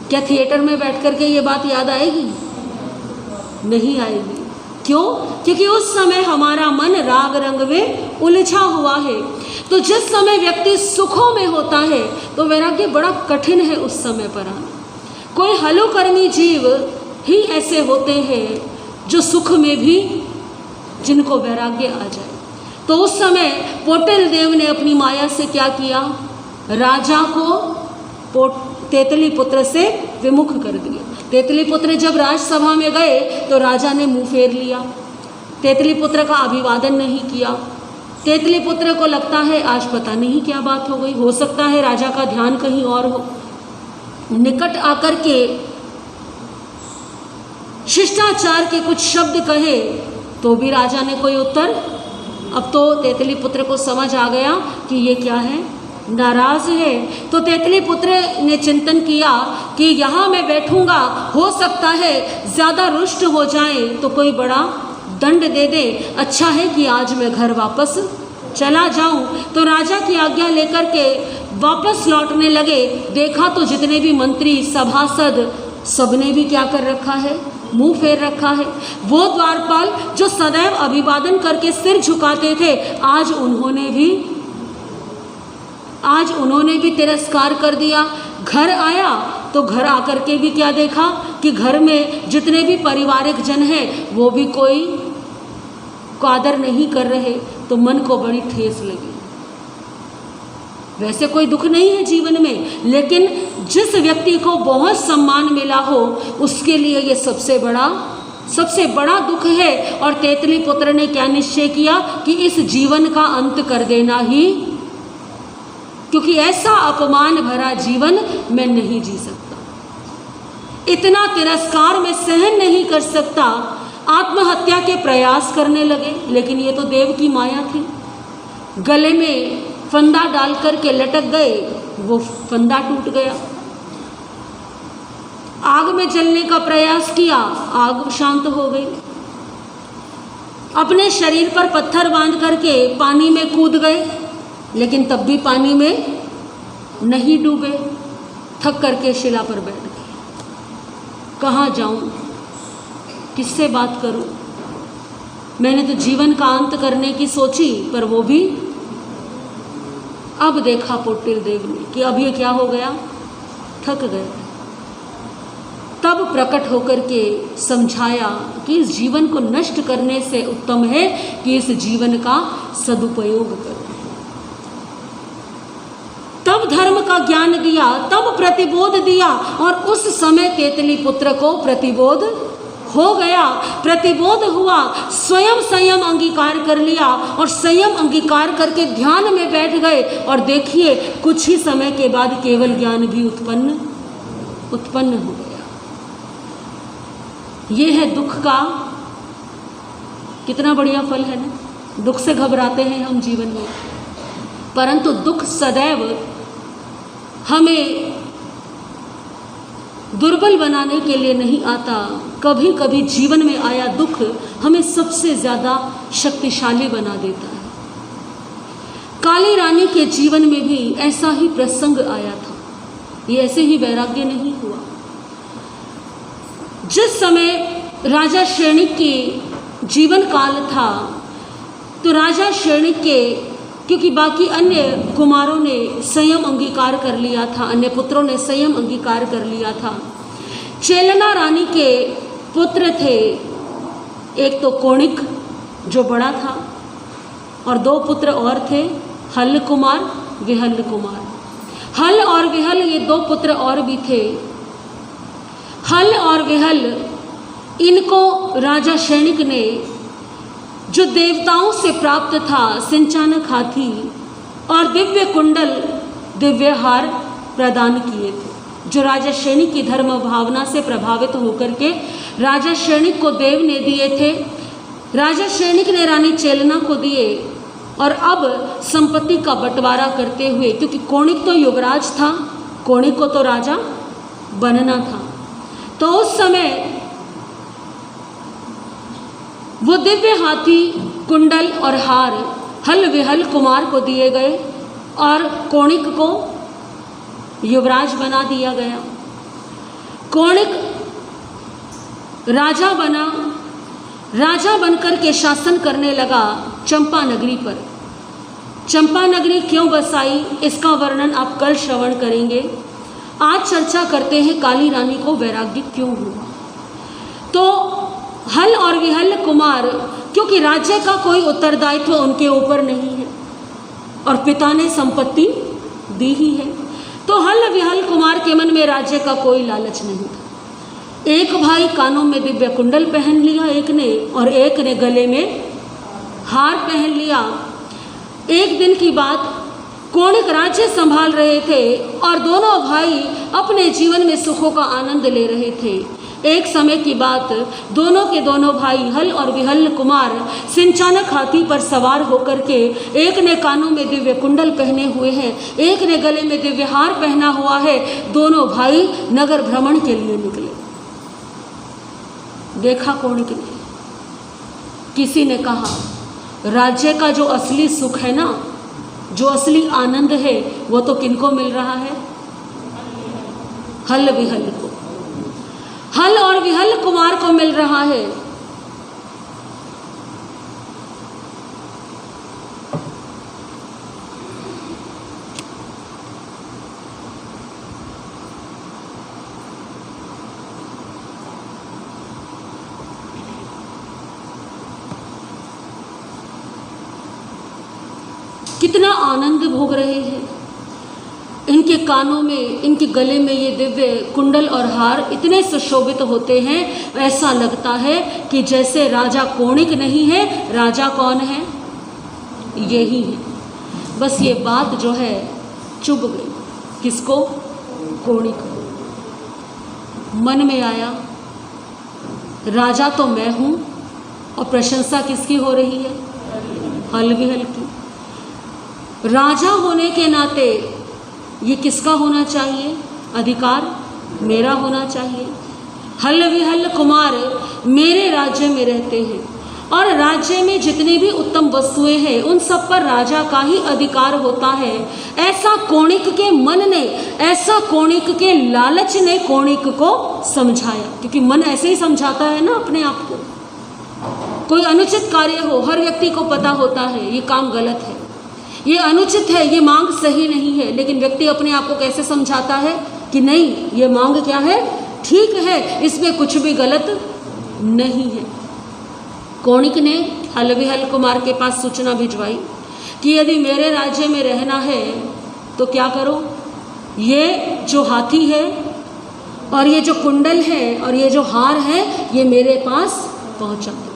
Speaker 1: क्या थिएटर में बैठ कर के ये बात याद आएगी? नहीं आएगी। क्यों? क्योंकि उस समय हमारा मन राग रंग में उलझा हुआ है। तो जिस समय व्यक्ति सुखों में होता है तो वैराग्य बड़ा कठिन है उस समय पर आना। कोई हलोकर्मी जीव ही ऐसे होते हैं जो सुख में भी जिनको वैराग्य आ जाए। तो उस समय पोटेल देव ने अपनी माया से क्या किया? राजा को तेतली पुत्र से विमुख कर दिया। तेतली पुत्र जब राजसभा में गए तो राजा ने मुंह फेर लिया, तेतली पुत्र का अभिवादन नहीं किया। तेतली पुत्र को लगता है आज पता नहीं क्या बात हो गई, हो सकता है राजा का ध्यान कहीं और हो। निकट आकर के शिष्टाचार के कुछ शब्द कहे तो भी राजा ने कोई उत्तर। अब तो तेतली पुत्र को समझ आ गया कि ये क्या है, नाराज है। तो तेतली पुत्र ने चिंतन किया कि यहाँ मैं बैठूंगा, हो सकता है ज़्यादा रुष्ट हो जाए तो कोई बड़ा दंड दे दे, अच्छा है कि आज मैं घर वापस चला जाऊं। तो राजा की आज्ञा लेकर के वापस लौटने लगे। देखा तो जितने भी मंत्री सभासद सबने भी क्या कर रखा है? मुंह फेर रखा है। वो द्वारपाल जो सदैव अभिवादन करके सिर झुकाते थे, आज उन्होंने भी तिरस्कार कर दिया। घर आया तो घर आकर के भी क्या देखा कि घर में जितने भी पारिवारिक जन हैं वो भी कोई आदर नहीं कर रहे। तो मन को बड़ी ठेस लगी। वैसे कोई दुख नहीं है जीवन में, लेकिन जिस व्यक्ति को बहुत सम्मान मिला हो उसके लिए ये सबसे बड़ा दुख है। और तेतली पुत्र ने क्या निश्चय किया कि इस जीवन का अंत कर देना ही, क्योंकि ऐसा अपमान भरा जीवन मैं नहीं जी सकता, इतना तिरस्कार मैं सहन नहीं कर सकता। आत्महत्या के प्रयास करने लगे, लेकिन ये तो देव की माया थी। गले में फंदा डाल करके लटक गए, वो फंदा टूट गया। आग में जलने का प्रयास किया, आग शांत हो गई। अपने शरीर पर पत्थर बांध करके पानी में कूद गए, लेकिन तब भी पानी में नहीं डूबे। थक करके शिला पर बैठ गए। कहाँ जाऊं, किससे बात करूं? मैंने तो जीवन का अंत करने की सोची, पर वो भी अब देखा पोटेल देव ने कि अब ये क्या हो गया, थक गए। तब प्रकट होकर के समझाया कि इस जीवन को नष्ट करने से उत्तम है कि इस जीवन का सदुपयोग करो। तब धर्म का ज्ञान दिया, तब प्रतिबोध दिया, और उस समय तेतली पुत्र को प्रतिबोध हो गया। प्रतिबोध हुआ, स्वयं संयम अंगीकार कर लिया और संयम अंगीकार करके ध्यान में बैठ गए। और देखिए कुछ ही समय के बाद केवल ज्ञान भी उत्पन्न हो गया। ये है दुख का कितना बढ़िया फल है ना। दुख से घबराते हैं हम जीवन में, परंतु दुख सदैव हमें दुर्बल बनाने के लिए नहीं आता। कभी कभी जीवन में आया दुख हमें सबसे ज़्यादा शक्तिशाली बना देता है। काली रानी के जीवन में भी ऐसा ही प्रसंग आया था। ये ऐसे ही वैराग्य नहीं हुआ। जिस समय राजा श्रेणिक की जीवन काल था, तो राजा श्रेणिक के, क्योंकि बाकी अन्य कुमारों ने संयम अंगीकार कर लिया था, अन्य पुत्रों ने संयम अंगीकार कर लिया था। चेलना रानी के पुत्र थे, एक तो कोणिक जो बड़ा था, और दो पुत्र और थे, हल कुमार, विहल कुमार। हल और विहल ये दो पुत्र और भी थे। हल और विहल, इनको राजा श्रेणिक ने जो देवताओं से प्राप्त था सिंचानक हाथी और दिव्य कुंडल, दिव्य हार प्रदान किए थे, जो राजा श्रेणिक की धर्म भावना से प्रभावित होकर के राजा श्रेणिक को देव ने दिए थे। राजा श्रेणिक ने रानी चेलना को दिए और अब संपत्ति का बंटवारा करते हुए, क्योंकि कोणिक तो युवराज था, कोणिक को तो राजा बनना था, तो उस समय वो दिव्य हाथी, कुंडल और हार हल विहल कुमार को दिए गए और कोणिक को युवराज बना दिया गया। कोणिक राजा बना, राजा बनकर के शासन करने लगा चंपा नगरी पर। चंपा नगरी क्यों बसाई, इसका वर्णन आप कल श्रवण करेंगे। आज चर्चा करते हैं काली रानी को वैराग्य क्यों हुआ। तो हल और विहल कुमार, क्योंकि राज्य का कोई उत्तरदायित्व उनके ऊपर नहीं है और पिता ने संपत्ति दी ही है, तो हल विहल कुमार के मन में राज्य का कोई लालच नहीं था। एक भाई कानों में दिव्य कुंडल पहन लिया एक ने, और एक ने गले में हार पहन लिया। एक दिन की बात, कोणिक राज्य संभाल रहे थे और दोनों भाई अपने जीवन में सुखों का आनंद ले रहे थे। एक समय की बात, दोनों के दोनों भाई हल और विहल कुमार सिंचानक हाथी पर सवार होकर के, एक ने कानों में दिव्य कुंडल पहने हुए हैं, एक ने गले में दिव्य हार पहना हुआ है। दोनों भाई नगर भ्रमण के लिए निकले। देखा कोणिक ने, किसी ने कहा राज्य का जो असली सुख है ना, जो असली आनंद है, वो तो किनको मिल रहा है? हल विहल को, हल और विहल कुमार को मिल रहा है। कितना आनंद भोग रहे हैं। इनके कानों में, इनके गले में ये दिव्य कुंडल और हार इतने सुशोभित होते हैं, ऐसा लगता है कि जैसे राजा कोणिक नहीं है, राजा कौन है? यही है। बस ये बात जो है चुभ गई। किसको? कोणिक को। मन में आया राजा तो मैं हूँ, और प्रशंसा किसकी हो रही है? हल विहल की। राजा होने के नाते ये किसका होना चाहिए? अधिकार मेरा होना चाहिए। हल विहल कुमार मेरे राज्य में रहते हैं और राज्य में जितनी भी उत्तम वस्तुएं हैं उन सब पर राजा का ही अधिकार होता है। ऐसा कोणिक के मन ने, ऐसा कोणिक के लालच ने कोणिक को समझाया, क्योंकि मन ऐसे ही समझाता है ना अपने आप को। कोई अनुचित कार्य हो, हर व्यक्ति को पता होता है ये काम गलत है, ये अनुचित है, ये मांग सही नहीं है, लेकिन व्यक्ति अपने आप को कैसे समझाता है कि नहीं, ये मांग क्या है? ठीक है, इसमें कुछ भी गलत नहीं है। कोणिक ने हल विहल कुमार के पास सूचना भिजवाई कि यदि मेरे राज्य में रहना है तो क्या करो, ये जो हाथी है और ये जो कुंडल है और ये जो हार है, ये मेरे पास पहुंचा दो।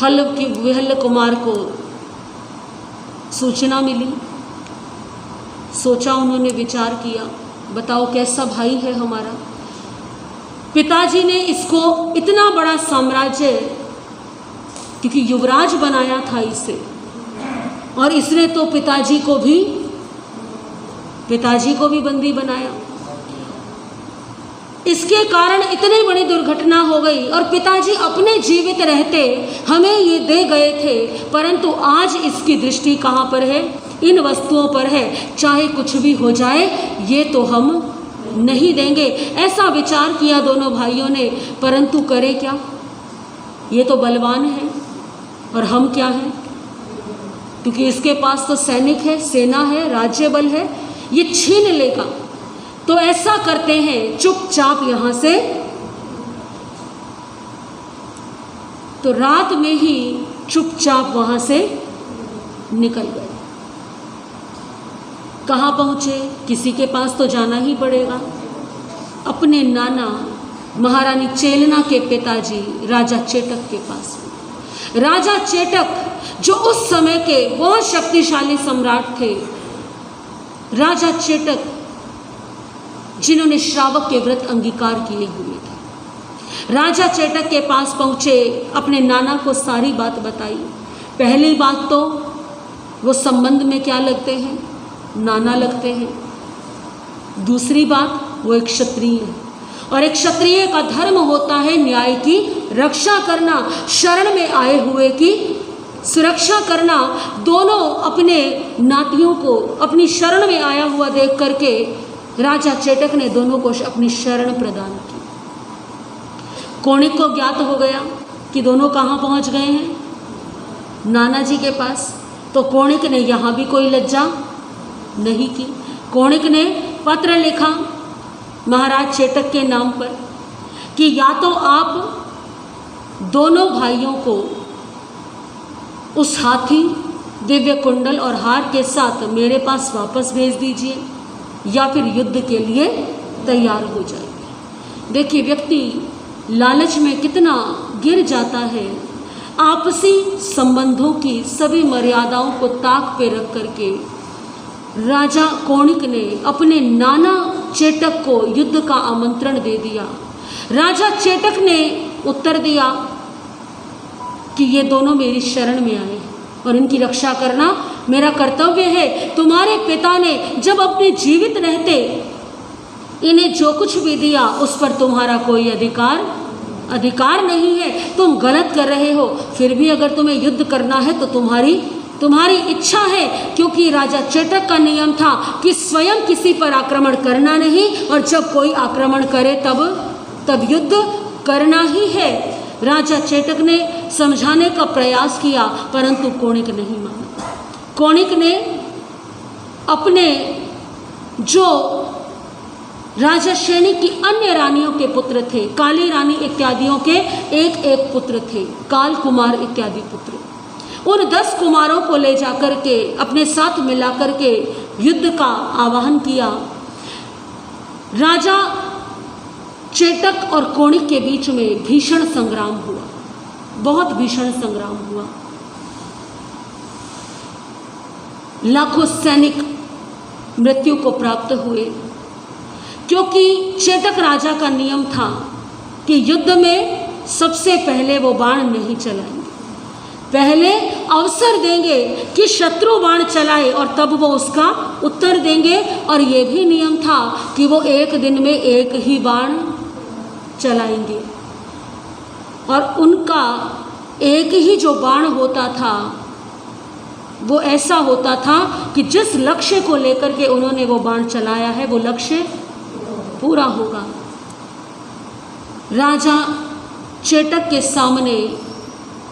Speaker 1: हल विहल कुमार को सूचना मिली, सोचा, उन्होंने विचार किया, बताओ कैसा भाई है हमारा। पिताजी ने इसको इतना बड़ा साम्राज्य, क्योंकि युवराज बनाया था इसे, और इसने तो पिताजी को भी बंदी बनाया। इसके कारण इतनी बड़ी दुर्घटना हो गई और पिताजी अपने जीवित रहते हमें ये दे गए थे, परंतु आज इसकी दृष्टि कहाँ पर है? इन वस्तुओं पर है। चाहे कुछ भी हो जाए, ये तो हम नहीं देंगे। ऐसा विचार किया दोनों भाइयों ने, परंतु करे क्या? ये तो बलवान है और हम क्या हैं? क्योंकि इसके पास तो सैनिक है, सेना है, राज्य बल है, ये छीन लेगा। तो ऐसा करते हैं, चुपचाप यहां से, तो रात में ही चुपचाप वहां से निकल गए। कहाँ पहुंचे? किसी के पास तो जाना ही पड़ेगा। अपने नाना महारानी चेलना के पिताजी राजा चेटक के पास। राजा चेटक जो उस समय के बहुत शक्तिशाली सम्राट थे, राजा चेटक जिन्होंने श्रावक के व्रत अंगीकार किए हुए थे, राजा चेटक के पास पहुँचे, अपने नाना को सारी बात बताई। पहली बात तो वो संबंध में क्या लगते हैं? नाना लगते हैं। दूसरी बात, वो एक क्षत्रिय है और एक क्षत्रिय का धर्म होता है न्याय की रक्षा करना, शरण में आए हुए की सुरक्षा करना। दोनों अपने नातियों को अपनी शरण में आया हुआ देख करके राजा चेटक ने दोनों को अपनी शरण प्रदान की। कोणिक को ज्ञात हो गया कि दोनों कहाँ पहुँच गए हैं? नाना जी के पास। तो कोणिक ने यहाँ भी कोई लज्जा नहीं की। कोणिक ने पत्र लिखा महाराज चेटक के नाम पर कि या तो आप दोनों भाइयों को उस हाथी, दिव्य कुंडल और हार के साथ मेरे पास वापस भेज दीजिए या फिर युद्ध के लिए तैयार हो जाइए। देखिए, व्यक्ति लालच में कितना गिर जाता है। आपसी संबंधों की सभी मर्यादाओं को ताक पे रख करके राजा कोणिक ने अपने नाना चेटक को युद्ध का आमंत्रण दे दिया। राजा चेटक ने उत्तर दिया कि ये दोनों मेरी शरण में आए और इनकी रक्षा करना मेरा कर्तव्य है। तुम्हारे पिता ने जब अपने जीवित रहते इन्हें जो कुछ भी दिया उस पर तुम्हारा कोई अधिकार नहीं है। तुम गलत कर रहे हो। फिर भी अगर तुम्हें युद्ध करना है तो तुम्हारी इच्छा है, क्योंकि राजा चेटक का नियम था कि स्वयं किसी पर आक्रमण करना नहीं और जब कोई आक्रमण करे तब युद्ध करना ही है। राजा चेटक ने समझाने का प्रयास किया परंतु कोणिक नहीं माना। कोणिक ने अपने जो राजा श्रेणी की अन्य रानियों के पुत्र थे, काली रानी इत्यादियों के एक एक पुत्र थे, काल कुमार इत्यादि पुत्र, उन 10 कुमारों को ले जाकर के अपने साथ मिलाकर के युद्ध का आह्वान किया। राजा चेटक और कोणिक के बीच में भीषण संग्राम हुआ, बहुत भीषण संग्राम हुआ। लाखों सैनिक मृत्यु को प्राप्त हुए, क्योंकि चेटक राजा का नियम था कि युद्ध में सबसे पहले वो बाण नहीं चलाएंगे, पहले अवसर देंगे कि शत्रु बाण चलाए और तब वो उसका उत्तर देंगे। और ये भी नियम था कि वो एक दिन में एक ही बाण चलाएंगे और उनका एक ही जो बाण होता था वो ऐसा होता था कि जिस लक्ष्य को लेकर के उन्होंने वो बाण चलाया है वो लक्ष्य पूरा होगा। राजा चेटक के सामने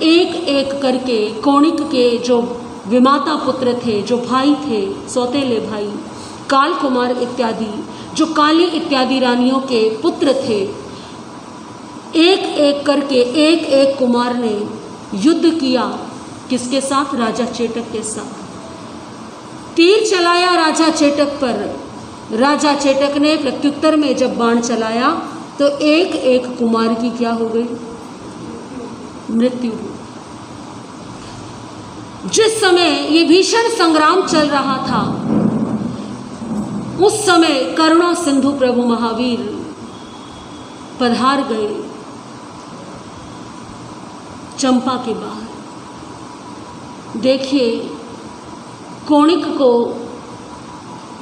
Speaker 1: एक एक करके कोणिक के जो विमाता पुत्र थे, जो भाई थे, सौतेले भाई, काल कुमार इत्यादि, जो काली इत्यादि रानियों के पुत्र थे, एक एक करके एक एक कुमार ने युद्ध किया। किसके साथ? राजा चेटक के साथ। तीर चलाया राजा चेटक पर। राजा चेटक ने प्रत्युत्तर में जब बाण चलाया तो एक एक कुमार की क्या हो गई? मृत्यु हुई। जिस समय ये भीषण संग्राम चल रहा था उस समय करुणा सिंधु प्रभु महावीर पधार गए चंपा के बाहर। देखिए कोणिक को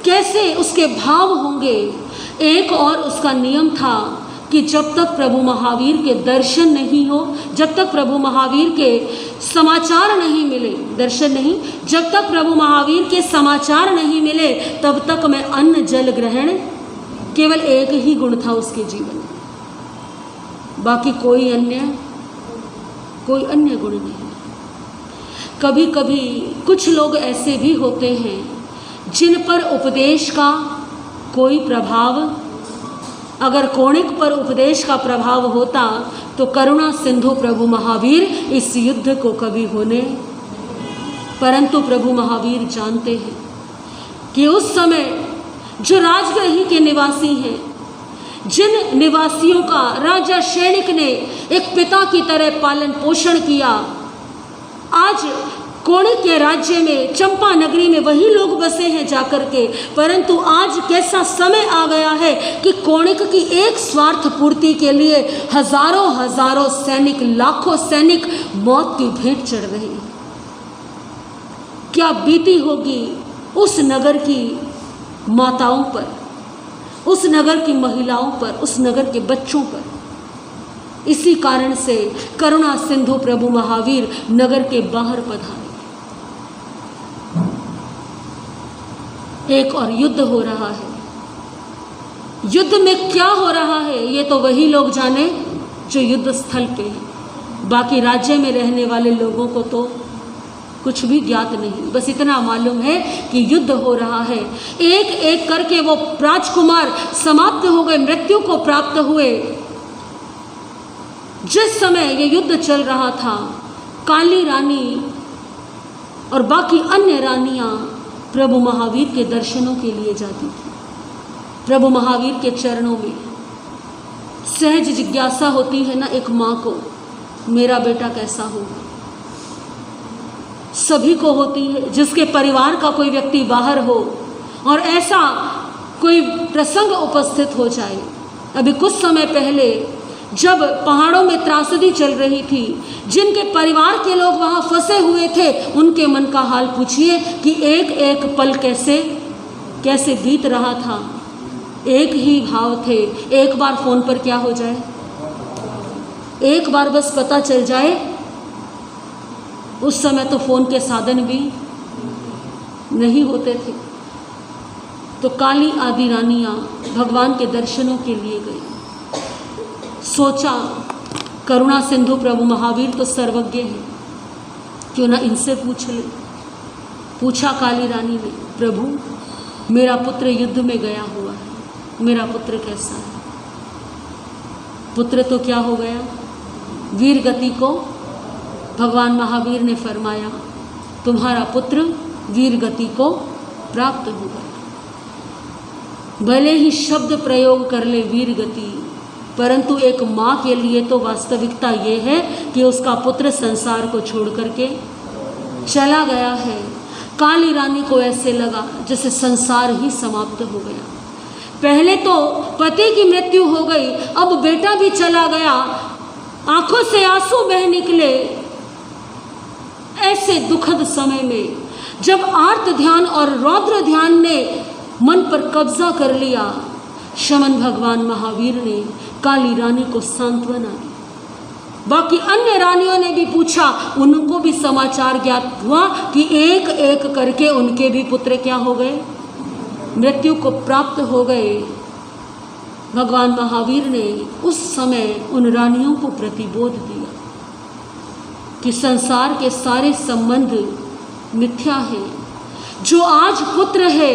Speaker 1: कैसे उसके भाव होंगे। एक और उसका नियम था कि जब तक प्रभु महावीर के दर्शन नहीं हो, जब तक प्रभु महावीर के समाचार नहीं मिले, दर्शन नहीं, जब तक प्रभु महावीर के समाचार नहीं मिले तब तक मैं अन्न जल ग्रहण, केवल एक ही गुण था उसके जीवन में, बाकी कोई अन्य गुण नहीं। कभी कभी कुछ लोग ऐसे भी होते हैं जिन पर उपदेश का कोई प्रभाव, अगर कोणिक पर उपदेश का प्रभाव होता तो करुणा सिंधु प्रभु महावीर इस युद्ध को कभी होने, परंतु प्रभु महावीर जानते हैं कि उस समय जो राजगृह के निवासी हैं, जिन निवासियों का राजा शैणिक ने एक पिता की तरह पालन पोषण किया, आज कोणिक के राज्य में, चंपा नगरी में वही लोग बसे हैं जाकर के, परंतु आज कैसा समय आ गया है कि कोणिक की एक स्वार्थ पूर्ति के लिए हजारों हजारों सैनिक, लाखों सैनिक मौत की भेंट चढ़ रहे हैं। क्या बीती होगी उस नगर की माताओं पर, उस नगर की महिलाओं पर, उस नगर के बच्चों पर। इसी कारण से करुणा सिंधु प्रभु महावीर नगर के बाहर पधारे। एक और युद्ध हो रहा है। युद्ध में क्या हो रहा है ये तो वही लोग जाने जो युद्ध स्थल पे हैं। बाकी राज्य में रहने वाले लोगों को तो कुछ भी ज्ञात नहीं। बस इतना मालूम है कि युद्ध हो रहा है। एक एक करके वो राजकुमार समाप्त हो गए, मृत्यु को प्राप्त हुए। जिस समय ये युद्ध चल रहा था, काली रानी और बाकी अन्य रानियां प्रभु महावीर के दर्शनों के लिए जाती थी। प्रभु महावीर के चरणों में सहज जिज्ञासा होती है ना एक माँ को, मेरा बेटा कैसा होगा। सभी को होती है, जिसके परिवार का कोई व्यक्ति बाहर हो और ऐसा कोई प्रसंग उपस्थित हो जाए। अभी कुछ समय पहले जब पहाड़ों में त्रासदी चल रही थी, जिनके परिवार के लोग वहाँ फंसे हुए थे, उनके मन का हाल पूछिए कि एक एक पल कैसे कैसे बीत रहा था। एक ही भाव थे, एक बार फ़ोन पर क्या हो जाए, एक बार बस पता चल जाए। उस समय तो फ़ोन के साधन भी नहीं होते थे। तो काली आदि रानियाँ भगवान के दर्शनों के लिए गई। सोचा करुणा सिंधु प्रभु महावीर तो सर्वज्ञ हैं, क्यों ना इनसे पूछ ले। पूछा काली रानी ने, प्रभु मेरा पुत्र युद्ध में गया हुआ है, मेरा पुत्र कैसा है। पुत्र तो क्या हो गया, वीर गति को भगवान महावीर ने फरमाया, तुम्हारा पुत्र वीर गति को प्राप्त हो गया। भले ही शब्द प्रयोग कर ले वीर गति, परंतु एक माँ के लिए तो वास्तविकता ये है कि उसका पुत्र संसार को छोड़ करके चला गया है। काली रानी को ऐसे लगा जैसे संसार ही समाप्त हो गया। पहले तो पति की मृत्यु हो गई, अब बेटा भी चला गया। आंखों से आंसू बह निकले। ऐसे दुखद समय में जब आर्त ध्यान और रौद्र ध्यान ने मन पर कब्जा कर लिया, शमन भगवान महावीर ने काली रानी को सांत्वना दी। बाकी अन्य रानियों ने भी पूछा, उनको भी समाचार ज्ञात हुआ कि एक एक करके उनके भी पुत्र क्या हो गए, मृत्यु को प्राप्त हो गए। भगवान महावीर ने उस समय उन रानियों को प्रतिबोध दिया कि संसार के सारे संबंध मिथ्या है। जो आज पुत्र है,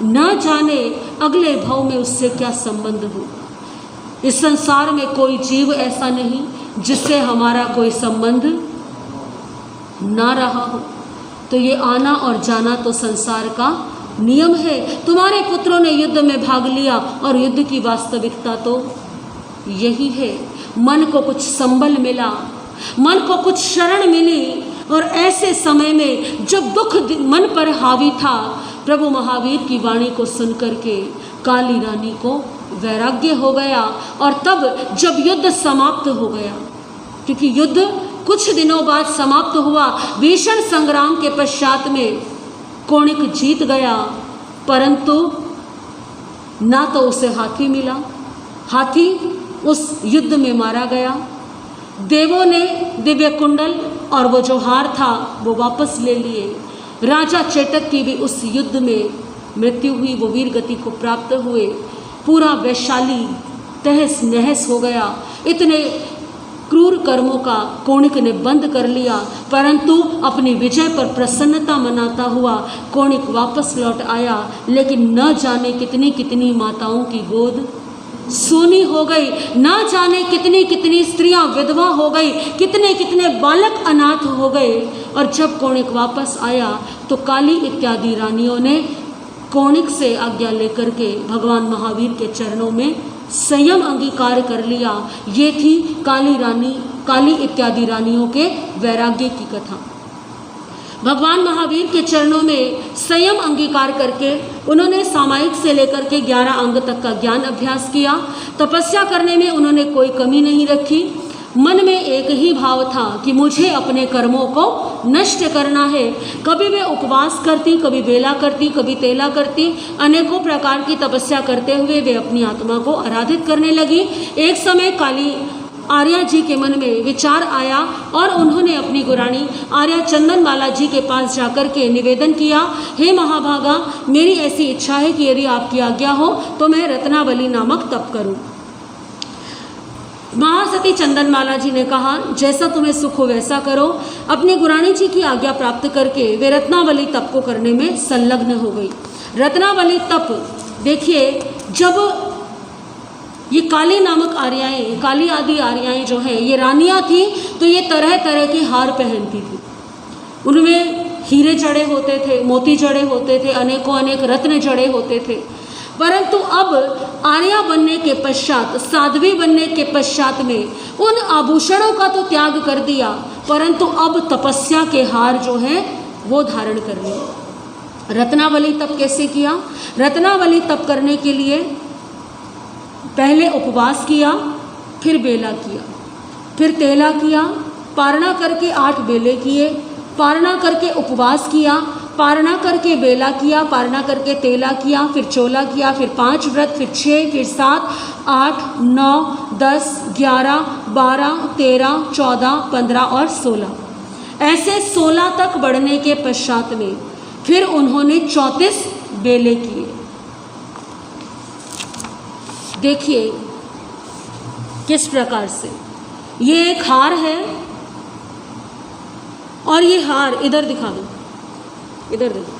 Speaker 1: न जाने अगले भाव में उससे क्या संबंध होगा। इस संसार में कोई जीव ऐसा नहीं जिससे हमारा कोई संबंध ना रहा हो। तो ये आना और जाना तो संसार का नियम है। तुम्हारे पुत्रों ने युद्ध में भाग लिया और युद्ध की वास्तविकता तो यही है। मन को कुछ संबल मिला, मन को कुछ शरण मिली, और ऐसे समय में जब दुख मन पर हावी था, प्रभु महावीर की वाणी को सुनकर के काली रानी को वैराग्य हो गया। और तब जब युद्ध समाप्त हो गया, क्योंकि युद्ध कुछ दिनों बाद समाप्त हुआ, भीषण संग्राम के पश्चात में कोणिक जीत गया, परंतु ना तो उसे हाथी मिला, हाथी उस युद्ध में मारा गया। देवों ने दिव्य कुंडल और वो जो हार था वो वापस ले लिए। राजा चेटक की भी उस युद्ध में मृत्यु हुई, वो वीर गति को प्राप्त हुए। पूरा वैशाली तहस नहस हो गया। इतने क्रूर कर्मों का कोणिक ने बंद कर लिया, परंतु अपनी विजय पर प्रसन्नता मनाता हुआ कोणिक वापस लौट आया। लेकिन न जाने कितनी कितनी माताओं की गोद सोनी हो गई, न जाने कितनी कितनी स्त्रियां विधवा हो गई, कितने कितने बालक अनाथ हो गए। और जब कोणिक वापस आया तो काली इत्यादि रानियों ने कोणिक से आज्ञा लेकर के भगवान महावीर के चरणों में संयम अंगीकार कर लिया। ये थी काली इत्यादि रानियों के वैराग्य की कथा। भगवान महावीर के चरणों में संयम अंगीकार करके उन्होंने सामायिक से लेकर के 11 अंग तक का ज्ञान अभ्यास किया। तपस्या करने में उन्होंने कोई कमी नहीं रखी। मन में एक ही भाव था कि मुझे अपने कर्मों को नष्ट करना है। कभी वे उपवास करती, कभी बेला करती, कभी तेला करती। अनेकों प्रकार की तपस्या करते हुए वे अपनी आत्मा को आराधित करने लगी। एक समय काली आर्या जी के मन में विचार आया और उन्होंने अपनी गुरानी आर्या चंदनमाला जी के पास जाकर के निवेदन किया, हे महाभागा, मेरी ऐसी इच्छा है कि यदि आपकी आज्ञा हो तो मैं रत्नावली नामक तप करूं। महासती चंदनमाला जी ने कहा, जैसा तुम्हें सुख हो वैसा करो। अपनी गुरानी जी की आज्ञा प्राप्त करके वे रत्नावली तप को करने में संलग्न हो गई। रत्नावली तप देखिए, जब ये काली नामक आर्याएं, काली आदि आर्याएं जो है ये रानियां थी, तो ये तरह तरह के हार पहनती थी। उनमें हीरे जड़े होते थे, मोती जड़े होते थे, अनेकों अनेक रत्न जड़े होते थे। परंतु अब आर्या बनने के पश्चात, साध्वी बनने के पश्चात में उन आभूषणों का तो त्याग कर दिया, परंतु अब तपस्या के हार जो है वो धारण कर लिए। रत्नावली तप कैसे किया? रत्नावली तप करने के लिए पहले उपवास किया, फिर बेला किया, फिर तेला किया, पारणा करके 8 बेले किए, पारणा करके उपवास किया, पारणा करके बेला किया, पारणा करके तेला किया, फिर चोला किया, फिर 5 व्रत, फिर 6, फिर 7, 8, 9, 10, 11, 12, 13, 14, 15 और 16, ऐसे 16 तक बढ़ने के पश्चात में फिर उन्होंने 34 बेले किए। देखिए किस प्रकार से ये एक हार है, और ये हार इधर दिखा दो, इधर देखो,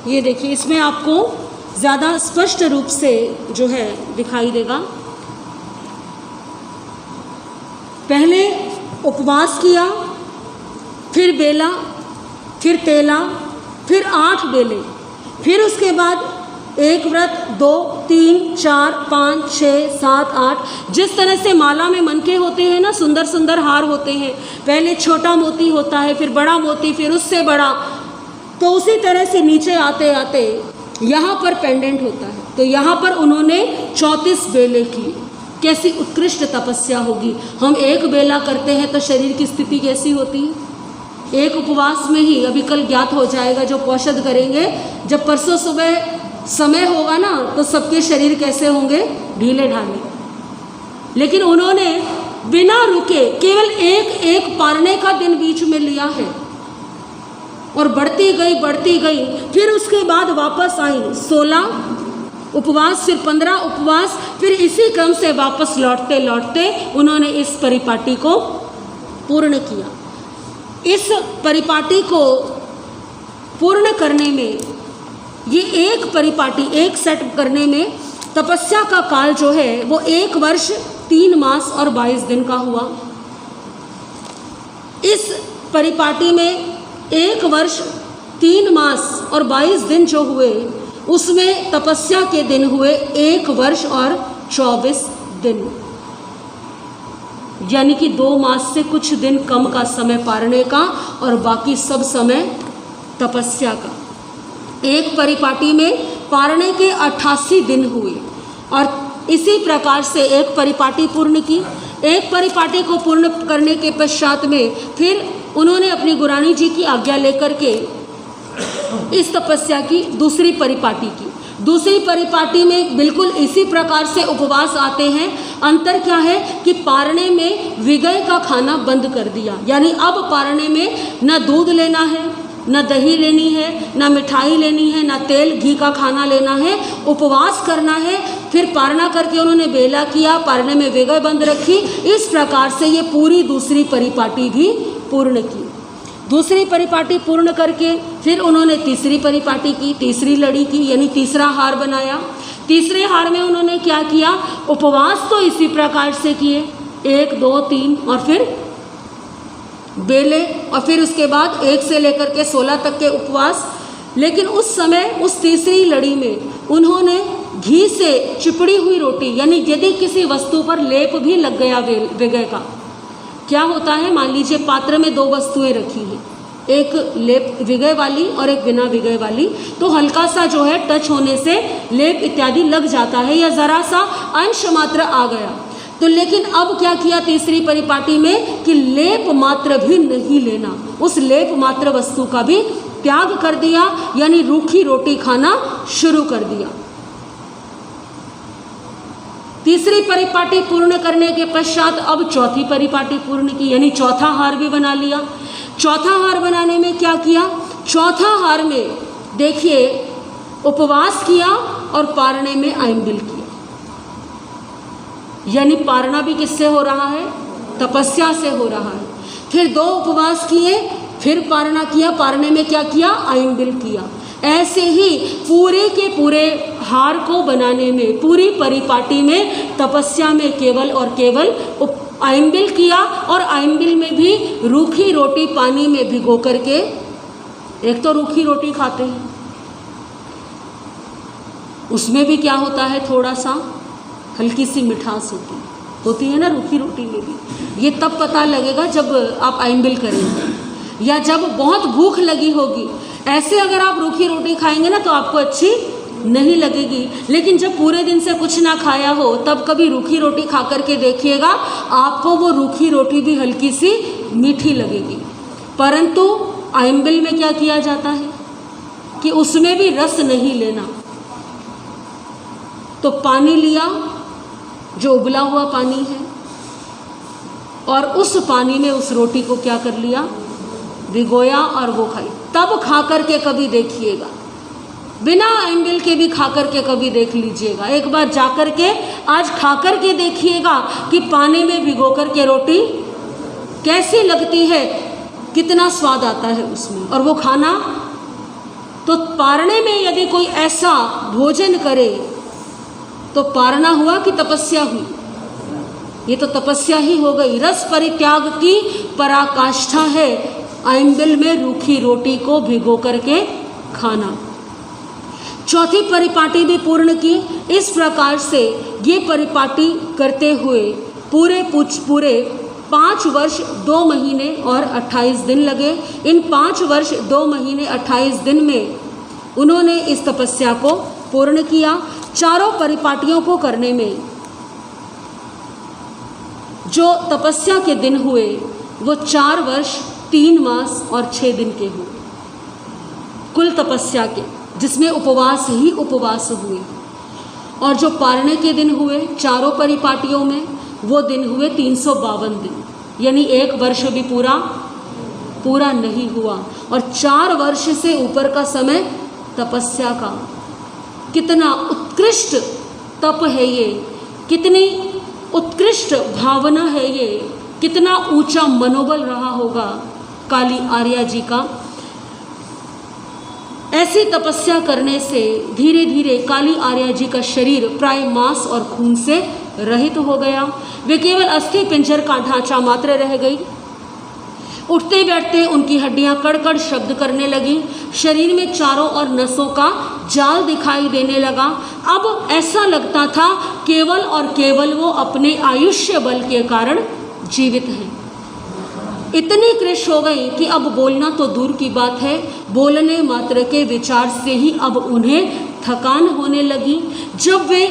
Speaker 1: ये देखिए, इसमें आपको ज़्यादा स्पष्ट रूप से जो है दिखाई देगा। पहले उपवास किया, फिर बेला, फिर तेला, फिर 8 बेले, फिर उसके बाद 1 व्रत, 2, 3, 4, 5, 6, 7, 8, जिस तरह से माला में मनके होते हैं ना, सुंदर सुंदर हार होते हैं, पहले छोटा मोती होता है, फिर बड़ा मोती, फिर उससे बड़ा, तो उसी तरह से नीचे आते आते यहाँ पर पेंडेंट होता है। तो यहाँ पर उन्होंने 34 बेले किए। कैसी उत्कृष्ट तपस्या होगी। हम एक बेला करते हैं तो शरीर की स्थिति कैसी होती है। एक उपवास में ही अभी कल ज्ञात हो जाएगा, जो पौषध करेंगे, जब परसों सुबह समय होगा ना, तो सबके शरीर कैसे होंगे, ढीले ढाले। लेकिन उन्होंने बिना रुके केवल एक पारने का दिन बीच में लिया है, और बढ़ती गई, फिर उसके बाद वापस आई 16 उपवास, फिर 15 उपवास, फिर इसी क्रम से वापस लौटते लौटते उन्होंने इस परिपाटी को पूर्ण किया। इस परिपाटी को पूर्ण करने में, ये एक परिपाटी, एक सेट करने में तपस्या का काल जो है वो 1 वर्ष 3 मास और 22 दिन का हुआ। इस परिपाटी में 1 वर्ष 3 मास और 22 दिन जो हुए, उसमें तपस्या के दिन हुए 1 वर्ष और 24 दिन, यानी कि 2 मास से कुछ दिन कम का समय पारने का और बाकी सब समय तपस्या का। एक परिपाटी में पारने के 88 दिन हुए, और इसी प्रकार से एक परिपाटी पूर्ण की। एक परिपाटी को पूर्ण करने के पश्चात में फिर उन्होंने अपनी गुरानी जी की आज्ञा लेकर के इस तपस्या की दूसरी परिपाटी की। दूसरी परिपाटी में बिल्कुल इसी प्रकार से उपवास आते हैं। अंतर क्या है कि पारने में विगय का खाना बंद कर दिया, यानी अब पारने में न दूध लेना है, न दही लेनी है, न मिठाई लेनी है, न तेल घी का खाना लेना है, उपवास करना है। फिर पारना करके उन्होंने बेला किया, पारने में विगय बंद रखी। इस प्रकार से ये पूरी दूसरी परिपाटी भी पूर्ण की। दूसरी परिपाटी पूर्ण करके फिर उन्होंने तीसरी परिपाटी की, तीसरी लड़ी की, यानी तीसरा हार बनाया। तीसरे हार में उन्होंने क्या किया, उपवास तो इसी प्रकार से किए, 1, 2, 3 और फिर बेले, और फिर उसके बाद 1 से लेकर के 16 तक के उपवास। लेकिन उस समय उस तीसरी लड़ी में उन्होंने घी से चिपड़ी हुई रोटी, यानी यदि किसी वस्तु पर लेप भी लग गया विगय का, क्या होता है, मान लीजिए पात्र में दो वस्तुएं रखी हैं, एक लेप विगय वाली और एक बिना विगय वाली, तो हल्का सा जो है टच होने से लेप इत्यादि लग जाता है या जरा सा अंश मात्र आ गया। तो लेकिन अब क्या किया तीसरी परिपाटी में कि लेप मात्र भी नहीं लेना, उस लेप मात्र वस्तु का भी त्याग कर दिया, यानी रूखी रोटी खाना शुरू कर दिया। तीसरी परिपाटी पूर्ण करने के पश्चात अब चौथी परिपाटी पूर्ण की, यानी चौथा हार भी बना लिया। चौथा हार बनाने में क्या किया, चौथा हार में देखिए उपवास किया और पारणे में आइंबिल किया, यानी पारना भी किससे हो रहा है, तपस्या से हो रहा है। फिर दो उपवास किए, फिर पारना किया, पारने में क्या किया, आइंबिल किया। ऐसे ही पूरे के पूरे हार को बनाने में, पूरी परिपाटी में तपस्या में केवल और केवल आइंबिल किया, और आइंबिल में भी रूखी रोटी पानी में भिगो करके, एक तो रूखी रोटी खाते हैं, उसमें भी क्या होता है, थोड़ा सा हल्की सी मिठास होती है ना रूखी रोटी में भी। ये तब पता लगेगा जब आप आइंबिल करेंगे या जब बहुत भूख लगी होगी। ऐसे अगर आप रूखी रोटी खाएंगे ना तो आपको अच्छी नहीं लगेगी, लेकिन जब पूरे दिन से कुछ ना खाया हो तब कभी रूखी रोटी खा करके देखिएगा, आपको वो रूखी रोटी भी हल्की सी मीठी लगेगी। परंतु आइंबिल में क्या किया जाता है कि उसमें भी रस नहीं लेना। तो पानी लिया, जो उबला हुआ पानी है, और उस पानी में उस रोटी को क्या कर लिया, भिगोया और वो खाई। तब खा करके कभी देखिएगा, बिना आइंबिल के भी खा करके कभी देख लीजिएगा। एक बार जा करके आज खा करके देखिएगा कि पानी में भिगो करके रोटी कैसी लगती है, कितना स्वाद आता है उसमें। और वो खाना तो पारने में यदि कोई ऐसा भोजन करे तो पारना हुआ कि तपस्या हुई, ये तो तपस्या ही हो गई। रस परित्याग की पराकाष्ठा है आइंबिल में रूखी रोटी को भिगो करके खाना। चौथी परिपाटी भी पूर्ण की। इस प्रकार से ये परिपाटी करते हुए पूरे 5 वर्ष 2 महीने और 28 दिन लगे। इन 5 वर्ष 2 महीने 28 दिन में उन्होंने इस तपस्या को पूर्ण किया। चारों परिपाटियों को करने में जो तपस्या के दिन हुए वो 4 वर्ष 3 मास और 6 दिन के हुए, कुल तपस्या के, जिसमें उपवास ही उपवास हुए। और जो पारने के दिन हुए चारों परिपाटियों में, वो दिन हुए 352 दिन, यानी 1 वर्ष भी पूरा नहीं हुआ। और 4 वर्ष से ऊपर का समय तपस्या का। कितना उत्कृष्ट तप है ये, कितनी उत्कृष्ट भावना है ये, कितना ऊंचा मनोबल रहा होगा काली आर्या जी का। ऐसी तपस्या करने से धीरे धीरे काली आर्या जी का शरीर प्राय मांस और खून से रहित हो गया। वे केवल अस्थि पिंजर का ढांचा मात्र रह गई। उठते बैठते उनकी हड्डियां कड़कड़ शब्द करने लगी। शरीर में चारों ओर नसों का जाल दिखाई देने लगा। अब ऐसा लगता था केवल और केवल वो अपने आयुष्य बल के कारण जीवित हैं। इतनी कृश हो गई कि अब बोलना तो दूर की बात है, बोलने मात्र के विचार से ही अब उन्हें थकान होने लगी। जब वे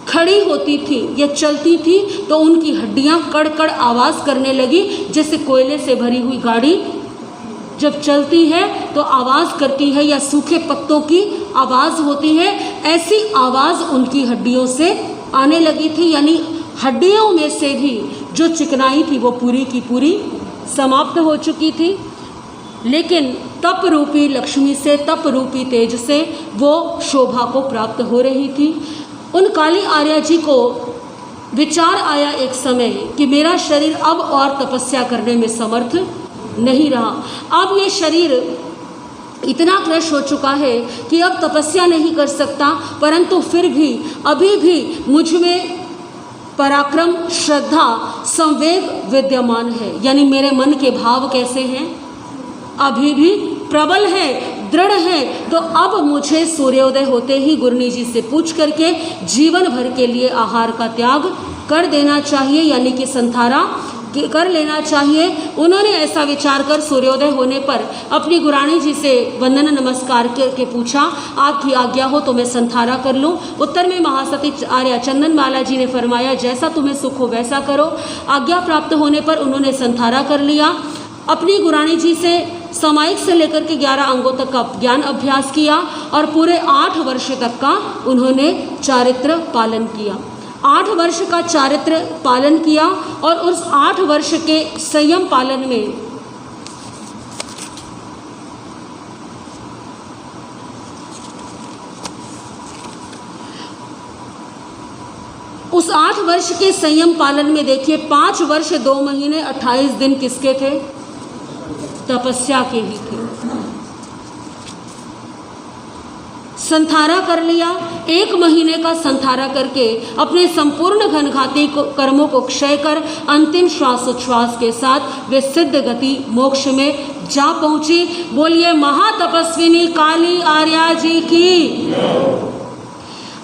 Speaker 1: खड़ी होती थी या चलती थी तो उनकी हड्डियां कड़कड़ आवाज़ करने लगी, जैसे कोयले से भरी हुई गाड़ी जब चलती है तो आवाज़ करती है, या सूखे पत्तों की आवाज़ होती है, ऐसी आवाज़ उनकी हड्डियों से आने लगी थी। यानी हड्डियों में से भी जो चिकनाई थी वो पूरी की पूरी समाप्त हो चुकी थी। लेकिन तप रूपी लक्ष्मी से, तप रूपी तेज से वो शोभा को प्राप्त हो रही थी। उन काली आर्या जी को विचार आया एक समय कि मेरा शरीर अब और तपस्या करने में समर्थ नहीं रहा। अब ये शरीर इतना क्रश हो चुका है कि अब तपस्या नहीं कर सकता, परंतु फिर भी अभी भी मुझ में पराक्रम, श्रद्धा, संवेग विद्यमान है। यानी मेरे मन के भाव कैसे हैं, अभी भी प्रबल है, दृढ़ हैं तो अब मुझे सूर्योदय होते ही गुरनी जी से पूछ करके जीवन भर के लिए आहार का त्याग कर देना चाहिए, यानी कि संथारा कर लेना चाहिए। उन्होंने ऐसा विचार कर सूर्योदय होने पर अपनी गुरानी जी से वंदन नमस्कार करके पूछा, आपकी आज्ञा हो तो मैं संथारा कर लूं। उत्तर में महासती आर्या चंदनमाला जी ने फरमाया, जैसा तुम्हें सुख हो वैसा करो। आज्ञा प्राप्त होने पर उन्होंने संथारा कर लिया। अपनी गुरानी जी से सामायिक से लेकर के 11 अंगों तक का ज्ञान अभ्यास किया और पूरे 8 वर्ष तक का उन्होंने चारित्र पालन किया। 8 वर्ष का चारित्र पालन किया और उस 8 वर्ष के संयम पालन में उस 8 वर्ष के संयम पालन में देखिए 5 वर्ष 2 महीने 28 दिन किसके थे? तपस्या के ही थे। संथारा कर लिया। 1 महीने का संथारा करके अपने संपूर्ण घनघाती कर्मों को क्षय कर अंतिम श्वासोच्छ्वास के साथ वे सिद्ध गति मोक्ष में जा पहुंची। बोलिए महातपस्विनी काली आर्या जी की।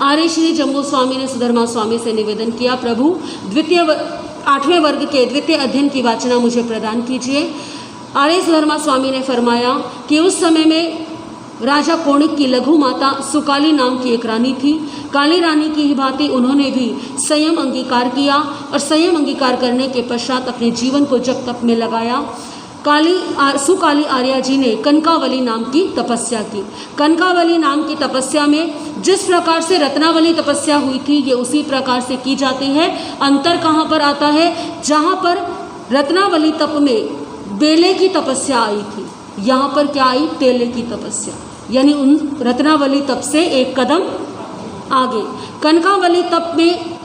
Speaker 1: आर्य श्री जम्मू स्वामी ने सुधर्मा स्वामी से निवेदन किया, प्रभु 8वें वर्ग के द्वितीय अध्ययन की वाचना मुझे प्रदान कीजिए। आर्य सुधर्मा स्वामी ने फरमाया कि उस समय में राजा कोणिक की लघु माता सुकाली नाम की एक रानी थी। काली रानी की ही भांति उन्होंने भी संयम अंगीकार किया और संयम अंगीकार करने के पश्चात अपने जीवन को जप तप में लगाया। सुकाली आर्या जी ने कनकावली नाम की तपस्या की। कनकावली नाम की तपस्या में जिस प्रकार से रत्नावली तपस्या हुई थी ये उसी प्रकार से की जाती है। अंतर कहाँ पर आता है? जहाँ पर रत्नावली तप में बेले की तपस्या आई थी, यहाँ पर क्या आई? तेले की तपस्या, यानी उन रत्नावली तप से एक कदम आगे। कनकावली तप में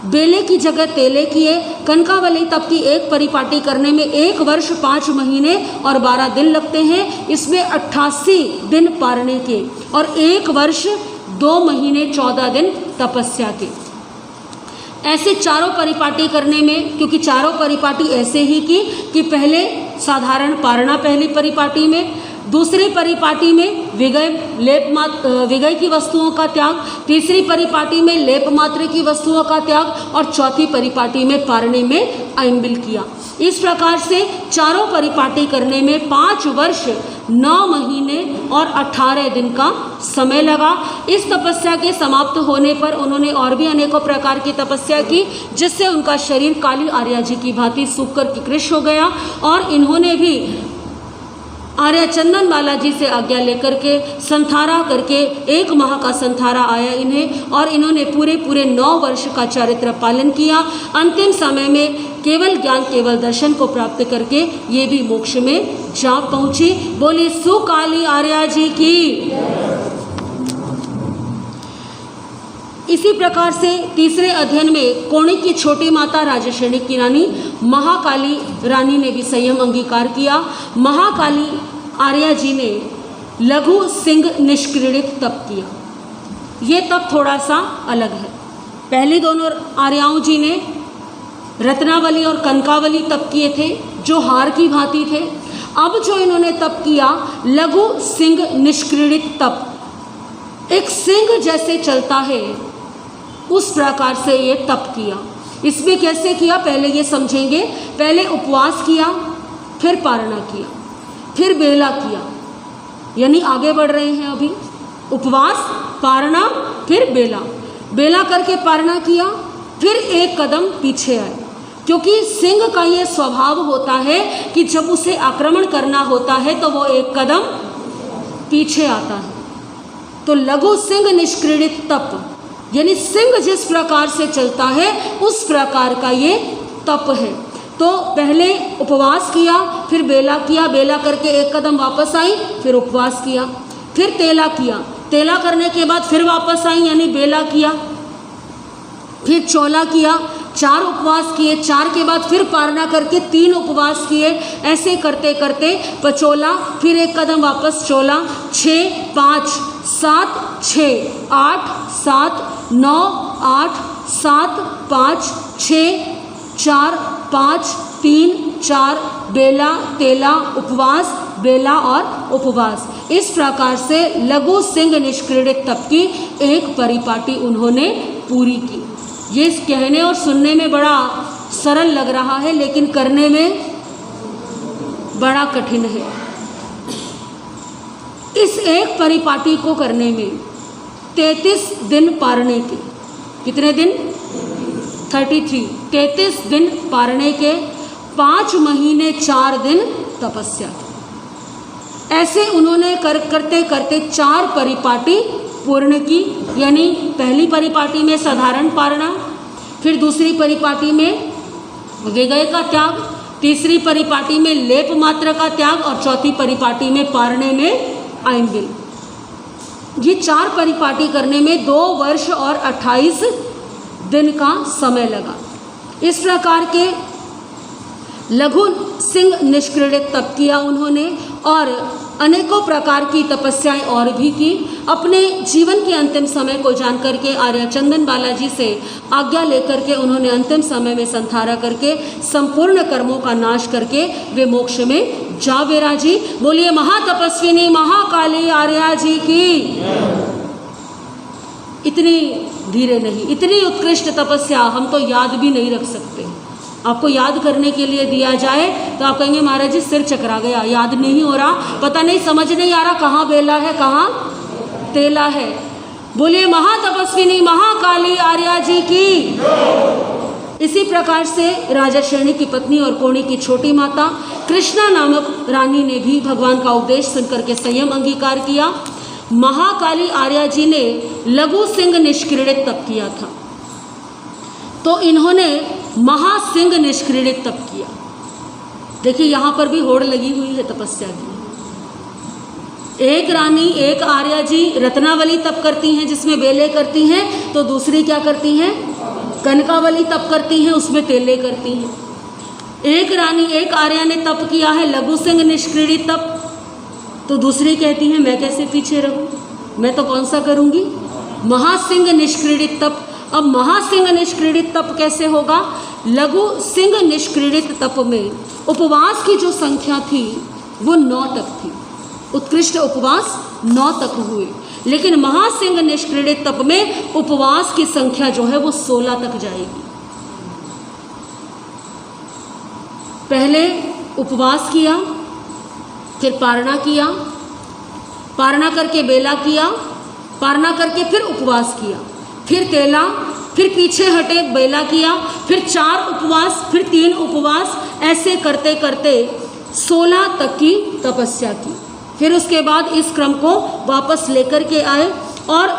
Speaker 1: बेले की जगह तेले की है। कनकावली तप की एक परिपाटी करने में 1 वर्ष 5 महीने और 12 दिन लगते हैं। इसमें 88 दिन पारने के और 1 वर्ष 2 महीने 14 दिन तपस्या के। ऐसे चारों परिपाटी करने में, क्योंकि चारों परिपाटी ऐसे ही की कि पहले साधारण पारणा पहली परिपाटी में, दूसरी परिपाटी में विगय की वस्तुओं का त्याग, तीसरी परिपाटी में लेप मात्र की वस्तुओं का त्याग और चौथी परिपाटी में पारणे में आइम्बिल किया। इस प्रकार से चारों परिपाटी करने में 5 वर्ष 9 महीने और 18 दिन का समय लगा। इस तपस्या के समाप्त होने पर उन्होंने और भी अनेकों प्रकार की तपस्या की, जिससे उनका शरीर काली आर्या जी की भांति सूख कर कृश हो गया और इन्होंने भी आर्या चंदनमाला जी से आज्ञा लेकर के संथारा करके 1 माह का संथारा आया इन्हें और इन्होंने पूरे 9 वर्ष का चारित्र पालन किया। अंतिम समय में केवल ज्ञान केवल दर्शन को प्राप्त करके ये भी मोक्ष में जा पहुंची। बोली सुकाली आर्या जी की। इसी प्रकार से तीसरे अध्ययन में कोणिक की छोटी माता राजश्रेणी की रानी महाकाली रानी ने भी संयम अंगीकार किया। महाकाली आर्या जी ने लघु सिंह निष्क्रीडित तप किया। ये तप थोड़ा सा अलग है। पहली दोनों आर्याओं जी ने रत्नावली और कनकावली तप किए थे जो हार की भांति थे। अब जो इन्होंने तप किया लघु सिंह निष्क्रीडित तप, एक सिंह जैसे चलता है उस प्रकार से ये तप किया। इसमें कैसे किया पहले ये समझेंगे। पहले उपवास किया, फिर पारणा किया, फिर बेला किया, यानी आगे बढ़ रहे हैं अभी। उपवास, पारणा, फिर बेला, बेला करके पारणा किया, फिर 1 कदम पीछे आए, क्योंकि सिंह का ये स्वभाव होता है कि जब उसे आक्रमण करना होता है तो वो 1 कदम पीछे आता है। तो लघु सिंह निष्क्रीडित तप, यानी सिंह जिस प्रकार से चलता है उस प्रकार का ये तप है। तो पहले उपवास किया, फिर बेला किया, बेला करके 1 कदम वापस आई, फिर उपवास किया, फिर तेला किया, तेला करने के बाद फिर वापस आई यानी बेला किया, फिर चौला किया, 4 उपवास किए, 4 के बाद फिर पारणा करके 3 उपवास किए। ऐसे करते करते पचोला, फिर 1 कदम वापस चोला, 6, 5, 7, 6, 8, 7, 9, 8, 7, 5, 6, 4, 5, 3, 4 बेला, तेला, उपवास, बेला और उपवास। इस प्रकार से लघु सिंह निष्क्रीडित तप की एक परिपाटी उन्होंने पूरी की। ये कहने और सुनने में बड़ा सरल लग रहा है, लेकिन करने में बड़ा कठिन है। इस एक परिपाटी को करने में 33 दिन पारने के, कितने दिन? 33 दिन पारने के, 5 महीने 4 दिन तपस्या की। ऐसे उन्होंने करते करते 4 परिपाटी पूर्ण की। यानी पहली परिपाटी में साधारण पारणा, फिर दूसरी परिपाटी में विगय का त्याग, तीसरी परिपाटी में लेप मात्र का त्याग और चौथी परिपाटी में पारने में आइंबिल। ये 4 परिपाटी करने में 2 वर्ष और 28 दिन का समय लगा। इस प्रकार के लघु सिंह निष्क्रीडित तप किया उन्होंने और अनेकों प्रकार की तपस्याएं और भी की। अपने जीवन के अंतिम समय को जानकर के आर्य चंदन बालाजी से आज्ञा लेकर के उन्होंने अंतिम समय में संधारा करके संपूर्ण कर्मों का नाश करके वे मोक्ष में जा विराजी। बोलिए महातपस्विनी महाकाली आर्या जी की। इतनी धीरे नहीं, इतनी उत्कृष्ट तपस्या हम तो याद भी नहीं रख सकते। आपको याद करने के लिए दिया जाए तो आप कहेंगे महाराज जी सिर चकरा गया, याद नहीं हो रहा, पता नहीं, समझ नहीं आ रहा कहाँ बेला है कहाँ तेला है। बोलिए महातपस्विनी महाकाली आर्या जी की। इसी प्रकार से राजा श्रेणी की पत्नी और कोणी की छोटी माता कृष्णा नामक रानी ने भी भगवान का उपदेश सुनकर के संयम अंगीकार किया। महाकाली आर्या जी ने लघु सिंह निष्क्रीडित तप किया था, तो इन्होंने महासिंह निष्क्रीडित तप किया। देखिए यहाँ पर भी होड़ लगी हुई है तपस्या की। एक रानी, एक आर्या जी रत्नावली तप करती हैं जिसमें बेले करती हैं, तो दूसरी क्या करती हैं? कनकावली तप करती हैं, उसमें तेले करती हैं। एक रानी, एक आर्या ने तप किया है लघु सिंह निष्क्रीडित तप, तो दूसरी कहती है मैं कैसे पीछे रहूं, मैं तो कौन सा करूंगी? महासिंह निष्क्रीडित तप। अब महासिंह निष्क्रीडित तप कैसे होगा? लघु सिंह निष्क्रीडित तप में उपवास की जो संख्या थी वो 9 तक थी, उत्कृष्ट उपवास 9 तक हुए। लेकिन महासिंह निष्क्रीडित तप में उपवास की संख्या जो है वो 16 तक जाएगी। पहले उपवास किया, फिर पारणा किया, पारणा करके बेला किया, पारणा करके फिर उपवास किया, फिर तेला, फिर पीछे हटे बेला किया, फिर 4 उपवास, फिर 3 उपवास, ऐसे करते करते 16 तक की तपस्या की। फिर उसके बाद इस क्रम को वापस लेकर के आए और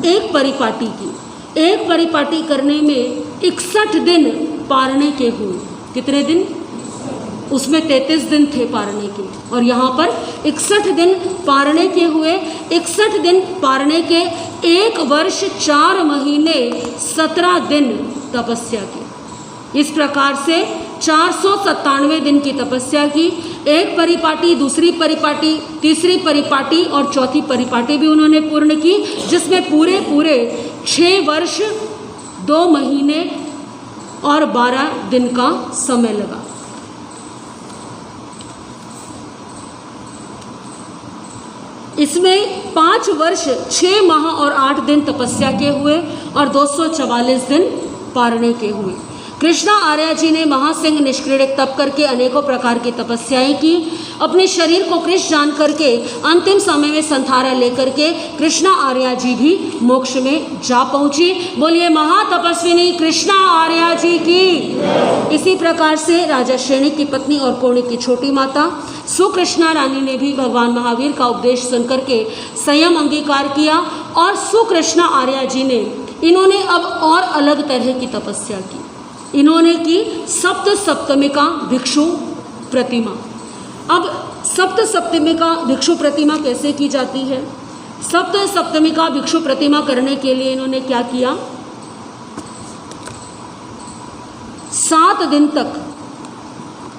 Speaker 1: एक परिपाटी की। एक परिपाटी करने में 61 दिन पारने के हुए। कितने दिन? उसमें 33 दिन थे पारने के, और यहाँ पर 61 दिन पारने के हुए। 61 दिन पारने के, 1 वर्ष 4 महीने 17 दिन तपस्या की। इस प्रकार से 497 दिन की तपस्या की। एक परिपाटी, दूसरी परिपाटी, तीसरी परिपाटी और चौथी परिपाटी भी उन्होंने पूर्ण की, जिसमें पूरे 6 वर्ष 2 महीने और 12 दिन का समय लगा। इसमें 5 वर्ष 6 माह और 8 दिन तपस्या के हुए और 244 दिन पारने के हुए। कृष्णा आर्या जी ने महासिंह निष्क्रीडित तप करके अनेकों प्रकार की तपस्याएं की। अपने शरीर को कृष्ण जान करके अंतिम समय में संधारा लेकर के कृष्णा आर्या जी भी मोक्ष में जा पहुंची। बोलिए महातपस्विनी कृष्णा आर्या जी की। इसी प्रकार से राजा श्रेणी की पत्नी और कोणी की छोटी माता सुकृष्णा रानी ने भी भगवान महावीर का उपदेश सुनकर के संयम अंगीकार किया और सुकृष्णा आर्या जी ने, इन्होंने अब और अलग तरह की तपस्या की। इन्होंने की सप्त सप्तमिका भिक्षु प्रतिमा। अब सप्त सप्तमिका भिक्षु प्रतिमा कैसे की जाती है? सप्त सप्तमिका भिक्षु प्रतिमा करने के लिए इन्होंने क्या किया? 7 दिन तक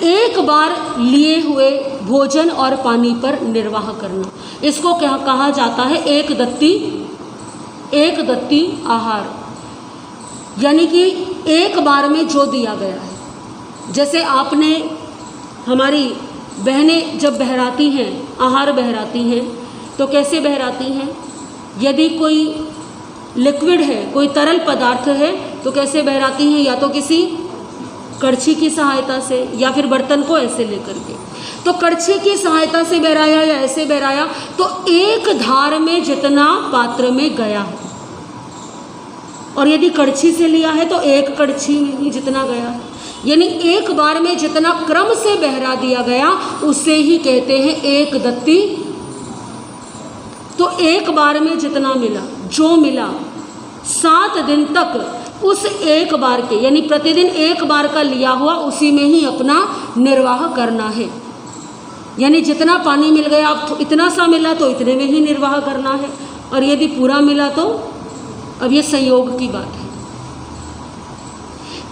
Speaker 1: एक बार लिए हुए भोजन और पानी पर निर्वाह करना। इसको क्या कहा जाता है? एक दत्ती आहार, यानी कि एक बार में जो दिया गया है। जैसे आपने हमारी बहनें जब बहराती हैं, आहार बहराती हैं, तो कैसे बहराती हैं? यदि कोई लिक्विड है, कोई तरल पदार्थ है, तो कैसे बहराती हैं? या तो किसी कड़छी की सहायता से या फिर बर्तन को ऐसे लेकर के। तो कड़छी की सहायता से बहराया या ऐसे बहराया, तो एक धार में जितना पात्र में गया है, और यदि कड़छी से लिया है तो एक कड़छी में ही जितना गया है, यानी एक बार में जितना क्रम से बहरा दिया गया उसे ही कहते हैं एक दत्ती। तो एक बार में जितना मिला, जो मिला 7 दिन तक उस एक बार के, यानी प्रतिदिन एक बार का लिया हुआ उसी में ही अपना निर्वाह करना है। यानी जितना पानी मिल गया, अब इतना सा मिला तो इतने में ही निर्वाह करना है, और यदि पूरा मिला तो अब ये संयोग की बात है।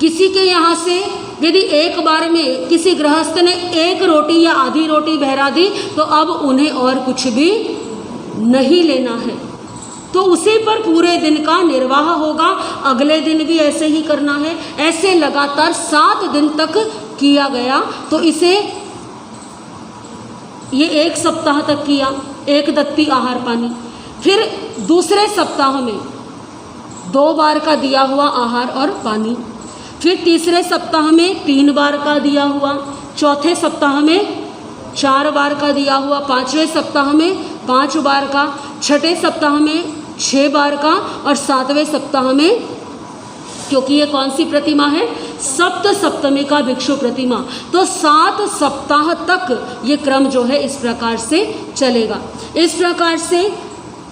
Speaker 1: किसी के यहाँ से यदि एक बार में किसी गृहस्थ ने एक रोटी या आधी रोटी बहरा दी, तो अब उन्हें और कुछ भी नहीं लेना है, तो उसी पर पूरे दिन का निर्वाह होगा। अगले दिन भी ऐसे ही करना है। ऐसे लगातार 7 दिन तक किया गया, तो इसे ये 1 सप्ताह तक किया, एक दत्ती आहार पानी। फिर दूसरे सप्ताह में 2 बार का दिया हुआ आहार और पानी, फिर तीसरे सप्ताह में 3 बार का दिया हुआ, चौथे सप्ताह में 4 बार का दिया हुआ, 5वें सप्ताह में 5 बार का, छठे सप्ताह में 6 बार का, और 7वें सप्ताह में, क्योंकि ये कौन सी प्रतिमा है? सप्त सप्तमी का भिक्षु प्रतिमा, तो 7 सप्ताह तक ये क्रम जो है इस प्रकार से चलेगा। इस प्रकार से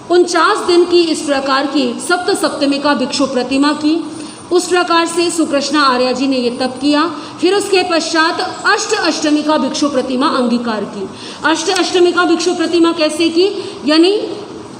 Speaker 1: 49 दिन की इस प्रकार की सप्त सप्तमी का भिक्षु प्रतिमा की। उस प्रकार से सुकृष्णा आर्या जी ने ये तप किया। फिर उसके पश्चात अष्ट अष्टमी का भिक्षु प्रतिमा अंगीकार की। अष्ट अष्टमी का भिक्षु प्रतिमा कैसे की? यानी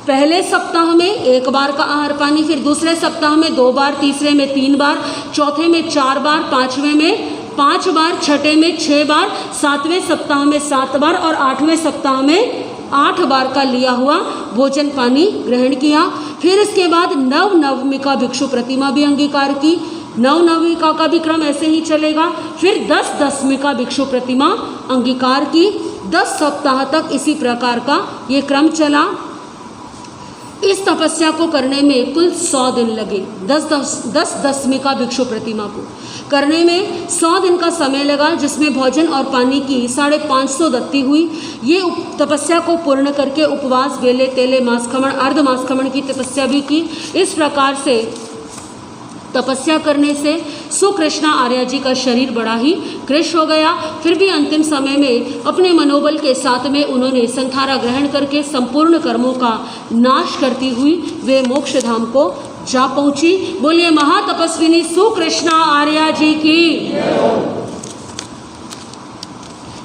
Speaker 1: पहले सप्ताह में 1 बार का आहार पानी, फिर दूसरे सप्ताह में 2 बार, तीसरे में 3 बार, चौथे में 4 बार, 5वें में 5 बार, छठे में 6 बार, 7वें सप्ताह में 7 बार और 8वें सप्ताह में 8 बार का लिया हुआ भोजन पानी ग्रहण किया। फिर इसके बाद नवमी का भिक्षु प्रतिमा भी अंगीकार की। नवमी का भी क्रम ऐसे ही चलेगा। फिर 10वीं का भिक्षु प्रतिमा अंगीकार की। 10 सप्ताह तक इसी प्रकार का ये क्रम चला। इस तपस्या को करने में कुल 100 दिन लगे। 10वीं का भिक्षु प्रतिमा को करने में 100 दिन का समय लगा, जिसमें भोजन और पानी की 550 दत्ती हुई। ये तपस्या को पूर्ण करके उपवास, बेले तेले, मासखमण, अर्ध मासखमण की तपस्या भी की। इस प्रकार से तपस्या करने से सुकृष्णा आर्या जी का शरीर बड़ा ही कृश हो गया। फिर भी अंतिम समय में अपने मनोबल के साथ में उन्होंने संथारा ग्रहण करके संपूर्ण कर्मों का नाश करती हुई वे मोक्ष धाम को जा पहुंची। बोलिए महातपस्विनी सुकृष्णा आर्या जी की।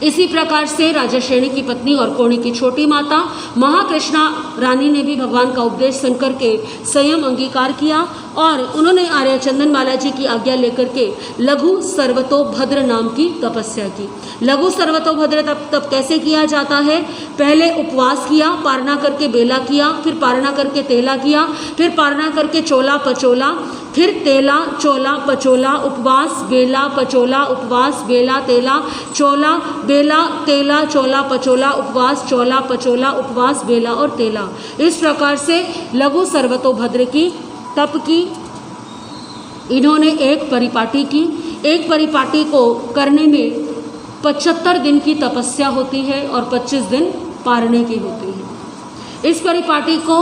Speaker 1: इसी प्रकार से राजा श्रेणी की पत्नी और कोणी की छोटी माता महाकृष्णा रानी ने भी भगवान का उपदेश सुनकर के संयम अंगीकार किया और उन्होंने आर्य चंदनमाला जी की आज्ञा लेकर के लघु सर्वतोभद्र नाम की तपस्या की। लघु सर्वतोभद्र तब कैसे किया जाता है? पहले उपवास किया, पारना करके बेला किया, फिर पारना करके तेला किया, फिर पारना करके चोला पचोला, फिर तेला चोला पचोला, उपवास बेला पचोला, उपवास बेला तेला, चोला बेला तेला चोला पचोला, उपवास चोला पचोला, उपवास बेला और तेला। इस प्रकार से लघु सर्वतोभद्र की तप की। इन्होंने एक परिपाटी की। एक परिपाटी को करने में 75 दिन की तपस्या होती है और 25 दिन पारने की होती है। इस परिपाटी को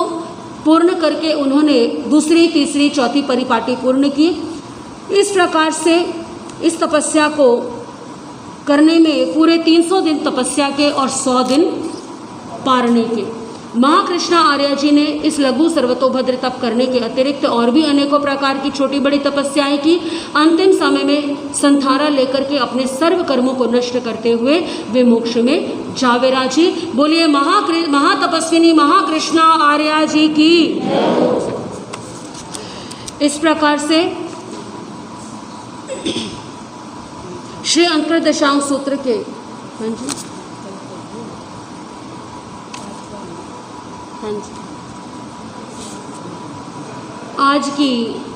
Speaker 1: पूर्ण करके उन्होंने दूसरी, तीसरी, चौथी परिपाटी पूर्ण की। इस प्रकार से इस तपस्या को करने में पूरे 300 दिन तपस्या के और 100 दिन पारने के। महाकृष्णा आर्य जी ने इस लघु सर्वतोभद्र तप करने के अतिरिक्त और भी अनेकों प्रकार की छोटी बड़ी तपस्याएं की। अंतिम समय में संथारा लेकर के अपने सर्व कर्मों को नष्ट करते हुए वे मोक्ष में जा विराजी। बोलिए महातपस्विनी महाकृष्णा आर्य जी की। इस प्रकार से श्री अंकर दशांग सूत्र के हाँ जी आज की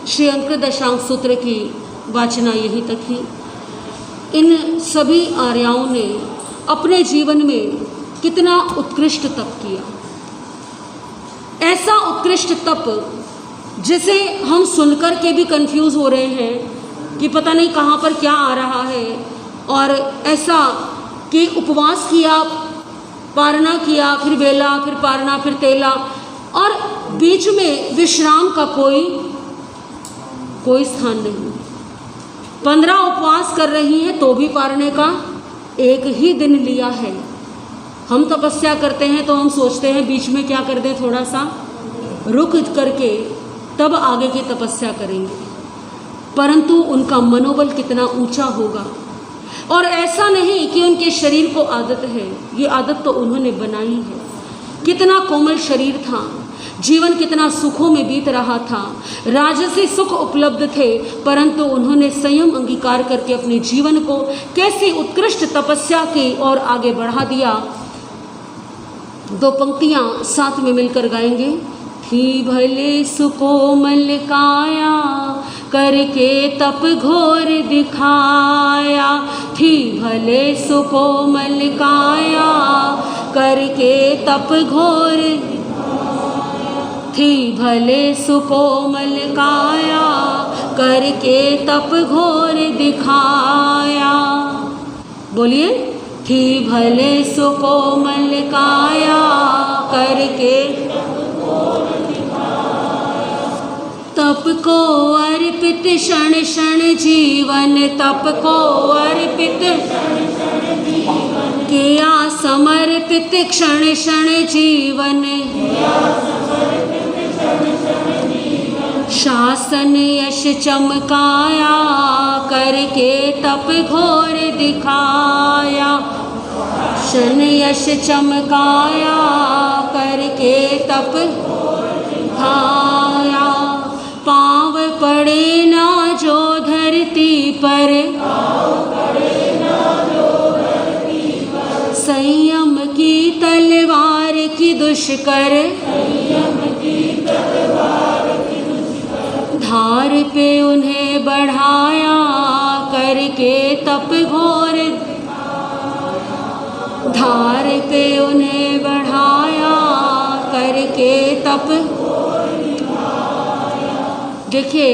Speaker 1: श्री अंकर दशांग सूत्र की वाचना यहीं तक ही। इन सभी आर्यों ने अपने जीवन में कितना उत्कृष्ट तप किया। ऐसा उत्कृष्ट तप जिसे हम सुनकर के भी कंफ्यूज हो रहे हैं कि पता नहीं कहाँ पर क्या आ रहा है। और ऐसा कि उपवास किया, पारना किया, फिर बेला, फिर पारना, फिर तेला, और बीच में विश्राम का कोई स्थान नहीं। 15 उपवास कर रही हैं तो भी पारने का एक ही दिन लिया है। हम तपस्या करते हैं तो हम सोचते हैं बीच में क्या कर दें, थोड़ा सा रुक करके तब आगे की तपस्या करेंगे, परंतु उनका मनोबल कितना ऊंचा होगा। और ऐसा नहीं कि उनके शरीर को आदत है, ये आदत तो उन्होंने बनाई है। कितना कोमल शरीर था, जीवन कितना सुखों में बीत रहा था, राजसी सुख उपलब्ध थे, परंतु उन्होंने संयम अंगीकार करके अपने जीवन को कैसी उत्कृष्ट तपस्या की और आगे बढ़ा दिया। 2 पंक्तियां साथ में मिलकर गाएंगे। थी भले सुकोमल काया, करके तप घोर दिखाया। थी भले सुकोमल काया, करके तप घोर। थी भले सुकोमल काया, करके तप घोर दिखाया। बोलिए, थी भले सुकोमल काया, करके तप को अर्पित क्षण क्षण जीवन। तप को अर्पित किया समर्पित क्षण क्षण जीवन। शासन यश चमकाया, करके तप घोर दिखाया। शासन यश चमकाया, करके तप दिखाया। पाँव पड़े ना जो धरती पर, संयम की तलवार की दुष्कर। धार पे उन्हें बढ़ाया, करके तप घोर। धार पे उन्हें बढ़ाया, करके तप। देखिए,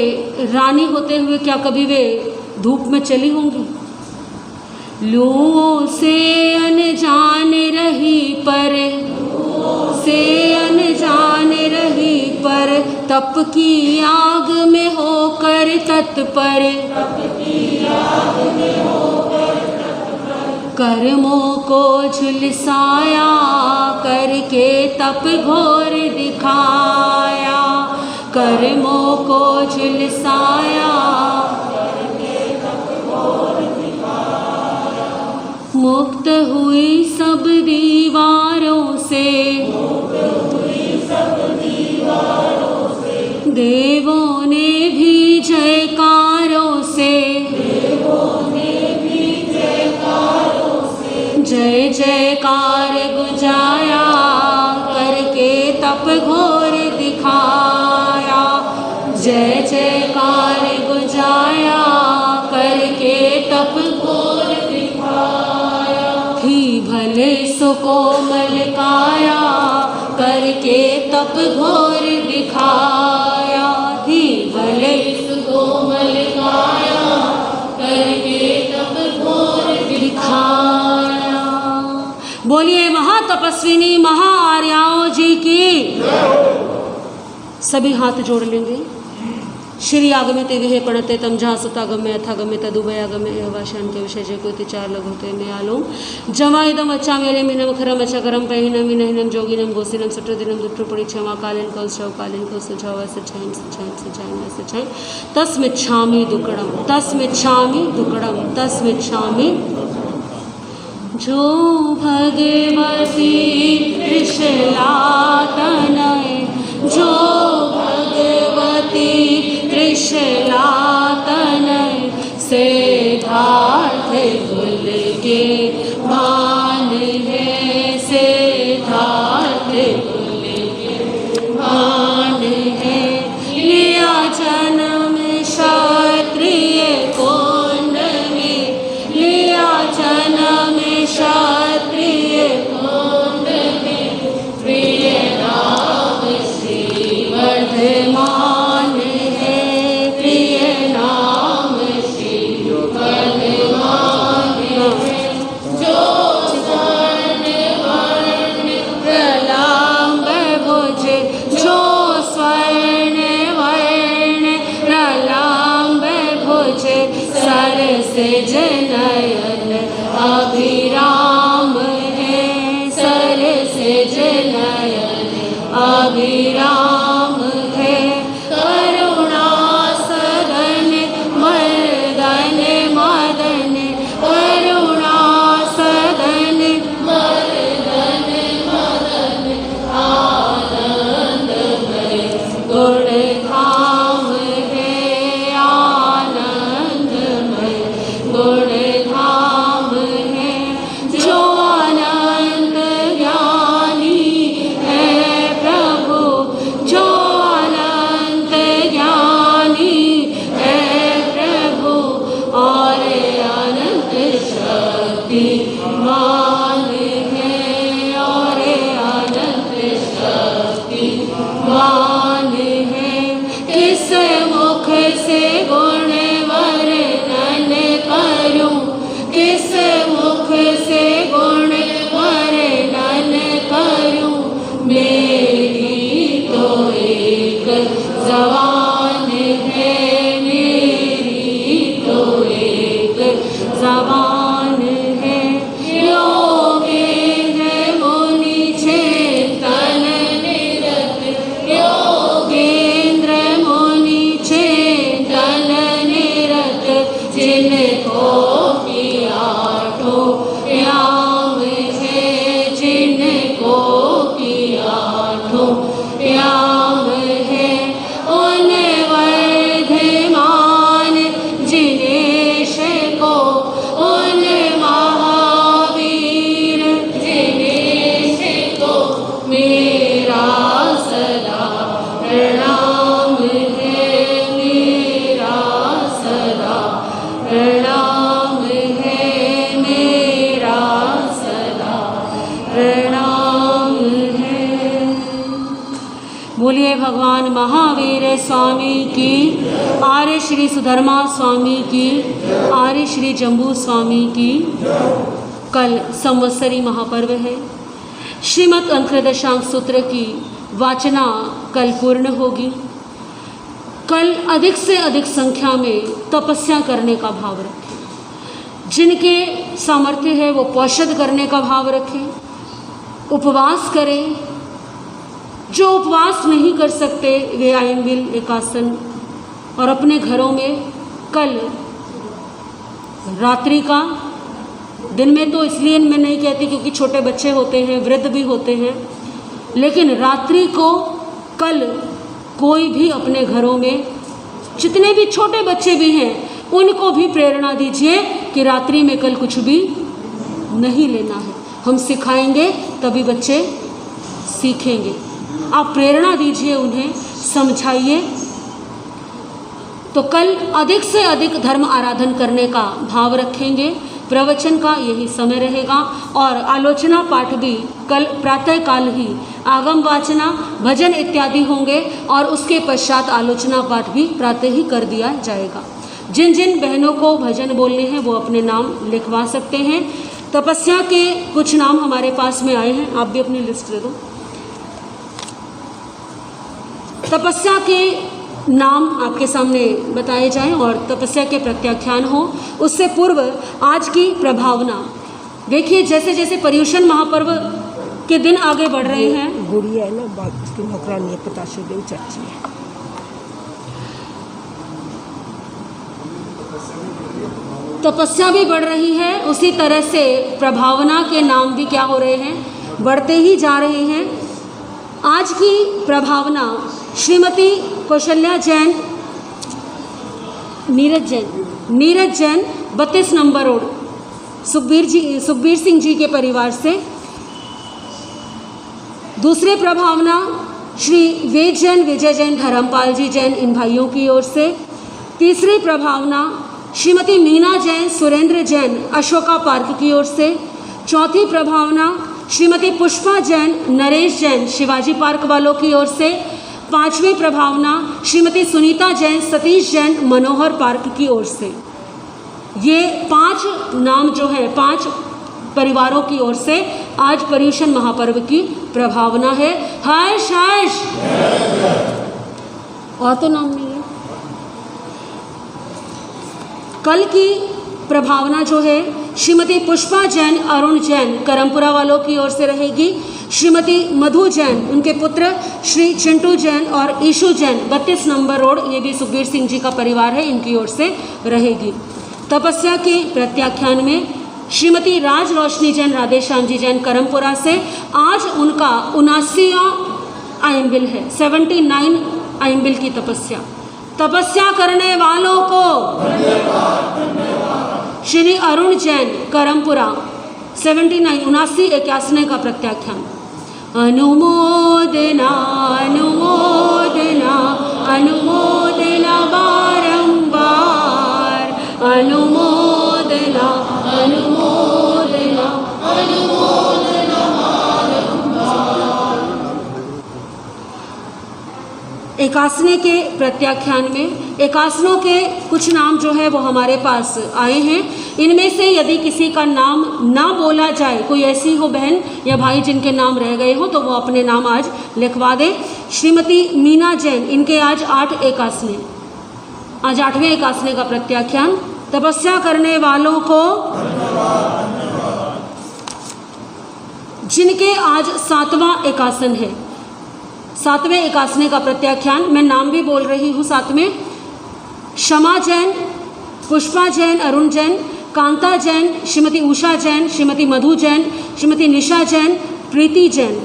Speaker 1: रानी होते हुए क्या कभी वे धूप में चली होंगी? लूओं से अनजान रही पर, से अनजान रही पर, तप की आग में होकर तत्पर। कर्मों को झुलसाया, करके तप घोर दिखाया। कर्मों को झुलसाया, मुक्त हुई सब दीवारों से। देवों ने भी जयकारों से। जय जयकार गुजाया, करके तप घोर दिखाया। जय जयकार गुजाया, करके तप घोर दिखाया। थी भले सुकोमल काया, करके तप घोर दिखाया। थी भले सुकोमल काया, करके तप घोर दिखाया। बोलिए महातपस्विनी महाआर्याओं जी की। सभी हाथ जोड़ लेंगे। श्री आगम्यते विहे पणते तम जहाँ सतागम्य यथागम्य तदुभयागम्य एवाशान के विषय जय कोति चार लघुते में आलोम जमा इदम अच्छा मेरे मीनम खरम अच्छा करम पहिनम विनहिनम जोगिनम गोसिनम सट्रदिनम दुट्टु परिक्षमा कालीन कौशव कालीन कौशव सच्चाई सच्चाई सच्चाई सच्चाई तस्मिच्छामि दुक्कडम तस्मिच्छामि दुक्कडम तस्मिच्छामि। जो भगवती त्रिशला तनय, जो भगवती त्रिशला तनय, सिद्धार्थ कुल के मान है। सिद्धार्थ कुल के मान है। लिया जन्म क्षत्रिय कुंड में, नयन अभिराम है, सरसिज नयन अभिराम है। करुणा सदन मर्दन मदन, करुणा सदन मर्दन मदन, आनंदमय गुण धाम है, आनंदमय गुण धाम है। जो अनंत ज्ञानी है प्रभु, जो अनंत ज्ञानी है प्रभु, और अनंत शक्तिमान है, और अनंत शक्तिमान है। किस मुख से गुण वर्णन करूं, किस मुख से गुण वर्णन करूं, मेरी तो एक ज़बान है, मेरी तो एक ज़बान है। योगेंद्र मुनि चेतन निरत, योगेंद्र मुनि चेतन निरत, जिनको की आठों याम है, जिनको की आठों याम है। उन वर्धमान जिनेश को, उन महावीर जिनेश को, मेरा सदा प्रणाम है, मेरा सदा प्रणाम है, मेरा सदा प्रणाम है। बोलिए भगवान महावीर स्वामी की, आर्य श्री सुधर्मा स्वामी की, आर्य श्री जम्बू स्वामी की। कल संवत्सरी महापर्व है। श्रीमद् अंकदशांक सूत्र की वाचना कल पूर्ण होगी। कल अधिक से अधिक संख्या में तपस्या करने का भाव रखें। जिनके सामर्थ्य है वो पौषध करने का भाव रखें, उपवास करें। जो उपवास नहीं कर सकते वे आयनबिल एकासन और अपने घरों में कल रात्रि का, दिन में तो इसलिए मैं नहीं कहती क्योंकि छोटे बच्चे होते हैं, वृद्ध भी होते हैं, लेकिन रात्रि को कल कोई भी अपने घरों में, जितने भी छोटे बच्चे भी हैं उनको भी प्रेरणा दीजिए कि रात्रि में कल कुछ भी नहीं लेना है। हम सिखाएंगे तभी बच्चे सीखेंगे। आप प्रेरणा दीजिए, उन्हें समझाइए। तो कल अधिक से अधिक धर्म आराधन करने का भाव रखेंगे। प्रवचन का यही समय रहेगा और आलोचना पाठ भी कल प्रातःकाल ही आगम वाचना, भजन इत्यादि होंगे और उसके पश्चात आलोचना पाठ भी प्रातः ही कर दिया जाएगा। जिन जिन बहनों को भजन बोलने हैं वो अपने नाम लिखवा सकते हैं। तपस्या के कुछ नाम हमारे पास में आए हैं, आप भी अपनी लिस्ट दे दो। तपस्या के नाम आपके सामने बताए जाएं और तपस्या के प्रत्याख्यान हो। उससे पूर्व आज की प्रभावना देखिए। जैसे जैसे पर्युषण महापर्व के दिन आगे बढ़ रहे हैं,
Speaker 2: गुड़िया है ना, उसकी नौकरानी है, पताशे देव चाची है।
Speaker 1: तपस्या भी बढ़ रही है, उसी तरह से प्रभावना के नाम भी क्या हो रहे हैं, बढ़ते ही जा रहे हैं। आज की प्रभावना श्रीमती कौशल्या जैन, नीरज जैन 32 नंबर रोड, सुखबीर सिंह जी के परिवार से। दूसरे प्रभावना श्री वेद जैन, विजय जैन, धर्मपाल जी जैन, इन भाइयों की ओर से। तीसरी प्रभावना श्रीमती मीना जैन, सुरेंद्र जैन, अशोका पार्क की ओर से। चौथी प्रभावना श्रीमती पुष्पा जैन, नरेश जैन, शिवाजी पार्क वालों की ओर से। पांचवी प्रभावना श्रीमती सुनीता जैन, सतीश जैन, मनोहर पार्क की ओर से। ये 5 नाम जो है 5 परिवारों की ओर से आज पर्युषण महापर्व की प्रभावना है। हर्ष हर्ष। और तो नाम नहीं है। कल की प्रभावना जो है श्रीमती पुष्पा जैन अरुण जैन करमपुरा वालों की ओर से रहेगी। श्रीमती मधु जैन, उनके पुत्र श्री चिंटू जैन और ईशु जैन 32 नंबर रोड, ये भी सुखबीर सिंह जी का परिवार है, इनकी ओर से रहेगी। तपस्या के प्रत्याख्यान में श्रीमती राज रोशनी जैन राधेश्याम जी जैन करमपुरा से आज उनका 79वां आइम्बिल है, 79 आइम्बिल की तपस्या। तपस्या करने वालों को श्री अरुण जैन करमपुरा 79 81 का प्रत्याख्यान। अनुमोदना अनुमोदना अनुमोदना बारंबार, अनुमोदना अनुमोदना अनुमोदना बारंबार। 81 के प्रत्याख्यान में 81 के कुछ नाम जो है वो हमारे पास आए हैं। इनमें से यदि किसी का नाम ना बोला जाए, कोई ऐसी हो बहन या भाई जिनके नाम रह गए हो, तो वो अपने नाम आज लिखवा दे। श्रीमती मीना जैन, इनके आज 8 81, आज 8वें 81 का प्रत्याख्यान। तपस्या करने वालों को जिनके आज 7वां 81 है, 7वें 81 का प्रत्याख्यान, मैं नाम भी बोल रही हूँ साथ में। क्षमा जैन, पुष्पा जैन अरुण जैन, कांता जैन, श्रीमती उषा जैन, श्रीमती मधु जैन, श्रीमती निशा जैन, प्रीति जैन,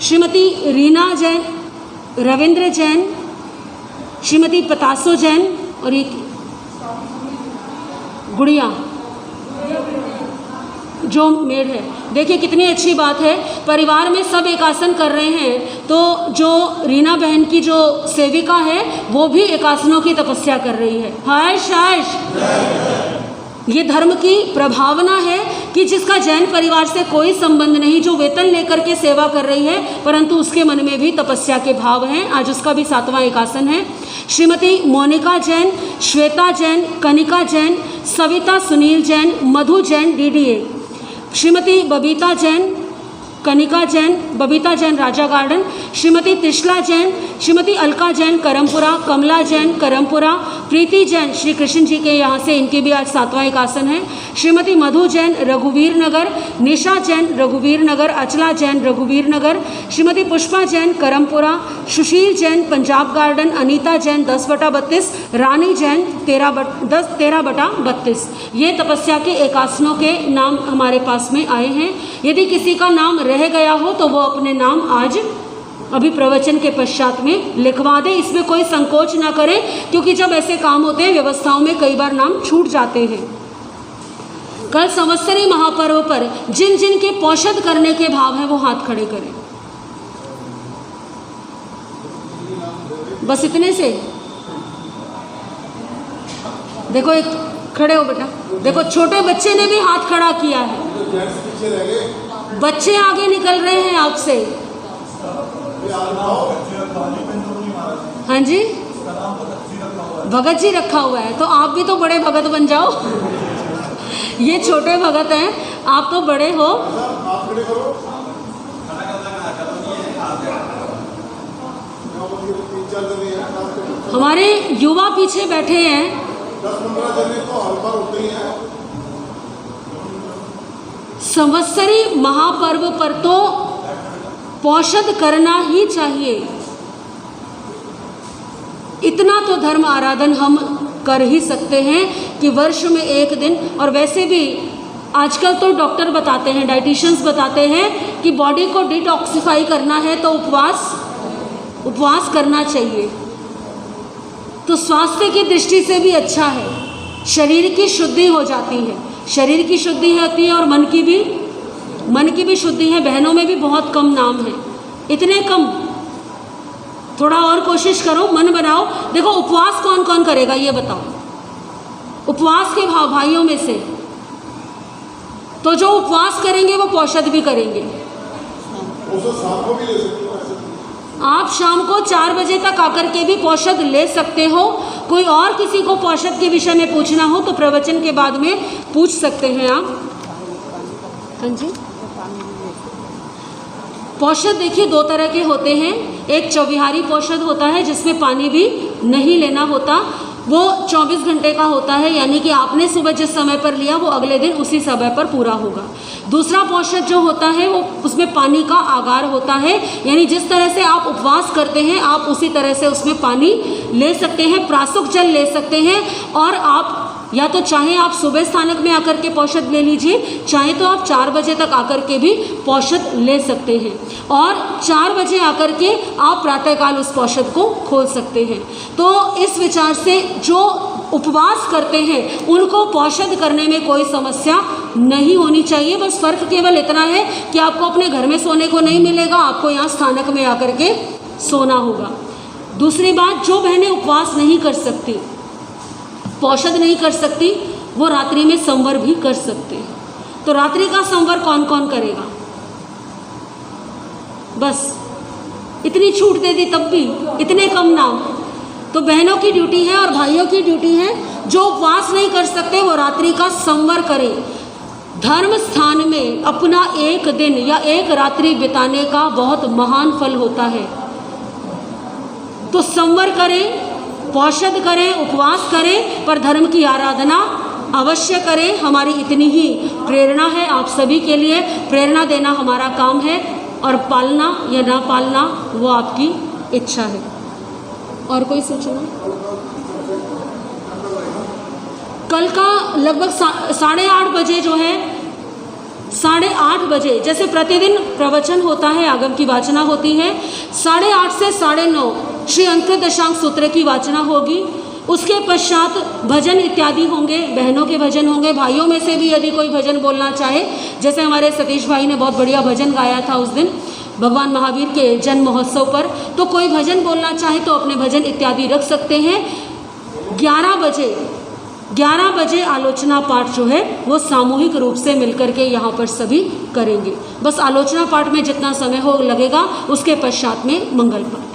Speaker 1: श्रीमती रीना जैन, रविंद्र जैन, श्रीमती पतासो जैन और एक गुड़िया जो मेड है। देखिए कितनी अच्छी बात है, परिवार में सब एकासन कर रहे हैं, तो जो रीना बहन की जो सेविका है वो भी एकासनों की तपस्या कर रही है। हर्ष हर्ष, ये धर्म की प्रभावना है कि जिसका जैन परिवार से कोई संबंध नहीं, जो वेतन लेकर के सेवा कर रही है, परंतु उसके मन में भी तपस्या के भाव हैं। आज उसका भी 7वां 81 है। श्रीमती मोनिका जैन, श्वेता जैन, कनिका जैन, सविता सुनील जैन, मधु जैन DDA, श्रीमती बबीता जैन, कनिका जैन, बबीता जैन राजा गार्डन, श्रीमती त्रिशला जैन, श्रीमती अलका जैन करमपुरा, कमला जैन करमपुरा, प्रीति जैन श्री कृष्ण जी के यहाँ से, इनके भी आज 7वां 81 है। श्रीमती मधु जैन रघुवीर नगर, निशा जैन रघुवीर नगर, अचला जैन रघुवीर नगर, श्रीमती पुष्पा जैन करमपुरा, सुशील जैन पंजाब गार्डन, अनीता जैन 10/32, रानी जैन 13/32। ये तपस्या के 81 के नाम हमारे पास में आए हैं। यदि किसी का नाम रह गया हो तो वो अपने नाम आज अभी प्रवचन के पश्चात में लिखवा दे। इसमें कोई संकोच ना करें, क्योंकि जब ऐसे काम होते हैं व्यवस्थाओं में कई बार नाम छूट जाते हैं। कल संवत्सरी महापर्व पर जिन जिन के पौषध करने के भाव है वो हाथ खड़े करें। बस इतने से। देखो एक खड़े हो बेटा, देखो छोटे बच्चे ने भी हाथ खड़ा किया है। बच्चे आगे निकल रहे हैं आपसे। हाँ जी, भगत जी रखा हुआ है, तो आप भी तो बड़े भगत बन जाओ। ये छोटे भगत हैं, आप तो बड़े हो। हमारे युवा पीछे बैठे हैं।
Speaker 3: 10-15 जने तो हर बार होते ही हैं।
Speaker 1: संवत्सरी महापर्व पर तो पौषध करना ही चाहिए। इतना तो धर्म आराधन हम कर ही सकते हैं कि वर्ष में एक दिन, और वैसे भी आजकल तो डॉक्टर बताते हैं, डाइटिशियंस बताते हैं कि बॉडी को डिटॉक्सिफाई करना है तो उपवास करना चाहिए। तो स्वास्थ्य की दृष्टि से भी अच्छा है, शरीर की शुद्धि हो जाती है, शरीर की शुद्धि होती है और मन की भी शुद्धि है। बहनों में भी बहुत कम नाम है, इतने कम। थोड़ा और कोशिश करो, मन बनाओ। देखो उपवास कौन कौन करेगा ये बताओ, उपवास के भाइयों में से तो जो उपवास करेंगे वो पौषध भी करेंगे।
Speaker 3: शाम को भी ले सकते हो।
Speaker 1: आप शाम को 4 बजे तक आकर के भी पौषध ले सकते हो। कोई और किसी को पौषध के विषय में पूछना हो तो प्रवचन के बाद में पूछ सकते हैं आप। हाँ जी, पौषध देखिए 2 तरह के होते हैं। एक चौविहारी पौषध होता है जिसमें पानी भी नहीं लेना होता, वो 24 घंटे का होता है, यानी कि आपने सुबह जिस समय पर लिया वो अगले दिन उसी समय पर पूरा होगा। दूसरा पौषध जो होता है वो उसमें पानी का आगार होता है, यानी जिस तरह से आप उपवास करते हैं आप उसी तरह से उसमें पानी ले सकते हैं, प्रासुक जल ले सकते हैं। और आप या तो चाहे आप सुबह स्थानक में आकर के पौषध ले लीजिए, चाहे तो आप 4 बजे तक आकर के भी पौषध ले सकते हैं, और 4 बजे आकर के आप प्रातःकाल उस पौषध को खोल सकते हैं। तो इस विचार से जो उपवास करते हैं उनको पौषध करने में कोई समस्या नहीं होनी चाहिए। बस फ़र्क केवल इतना है कि आपको अपने घर में सोने को नहीं मिलेगा, आपको यहाँ स्थानक में आकर के सोना होगा। दूसरी बात, जो बहनें उपवास नहीं कर सकती, पौषध नहीं कर सकती, वो रात्रि में संवर भी कर सकते हैं। तो रात्रि का संवर कौन कौन करेगा? बस इतनी छूट दे दी तब भी इतने कम नाम। तो बहनों की ड्यूटी है और भाइयों की ड्यूटी है, जो उपवास नहीं कर सकते वो रात्रि का संवर करें। धर्म स्थान में अपना एक दिन या एक रात्रि बिताने का बहुत महान फल होता है। तो संवर करें, पौषध करें, उपवास करें, पर धर्म की आराधना अवश्य करें। हमारी इतनी ही प्रेरणा है आप सभी के लिए। प्रेरणा देना हमारा काम है और पालना या ना पालना वो आपकी इच्छा है। और कोई सूचना? कल का लगभग 8:30 बजे जो है, 8:30 बजे जैसे प्रतिदिन प्रवचन होता है, आगम की वाचना होती है, 8:30 से 9:30 श्री अंतकृत दशांग सूत्र की वाचना होगी। उसके पश्चात भजन इत्यादि होंगे, बहनों के भजन होंगे, भाइयों में से भी यदि कोई भजन बोलना चाहे, जैसे हमारे सतीश भाई ने बहुत बढ़िया भजन गाया था उस दिन भगवान महावीर के जन्म महोत्सव पर, तो कोई भजन बोलना चाहे तो अपने भजन इत्यादि रख सकते हैं। 11 बजे आलोचना पाठ जो है वो सामूहिक रूप से मिलकर के यहाँ पर सभी करेंगे। बस आलोचना पाठ में जितना समय हो लगेगा, उसके पश्चात में मंगल पाठ।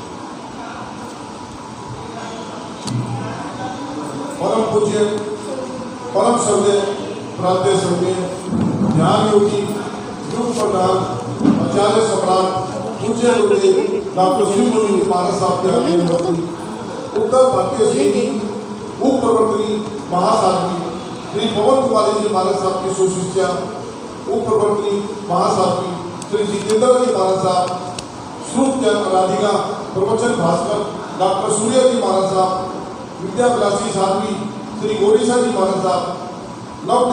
Speaker 3: परम पूज्य, परम श्रद्धेय, प्रातः श्रद्धेय ध्यान योगी, ध्रुव प्रधान, आचार्य सम्राट, पूज्य गुरुदेव डॉक्टर श्री मुनि पारस साहब के अधीन उत्तर भारतीय श्रेणी उप प्रवर्तनी महासाध्वी श्री पवन कुमारी जी महाराज साहब की सुशिष्या, उप प्रवर्तनी महासाध्वी श्री जितेंद्र जी महाराज साहब, श्रुत राधिका प्रवचन भास्कर डॉक्टर सूर्य जी महाराज साहब, विद्या विलासी साध्वी श्री गोरीशा जी महाराज साहब, नव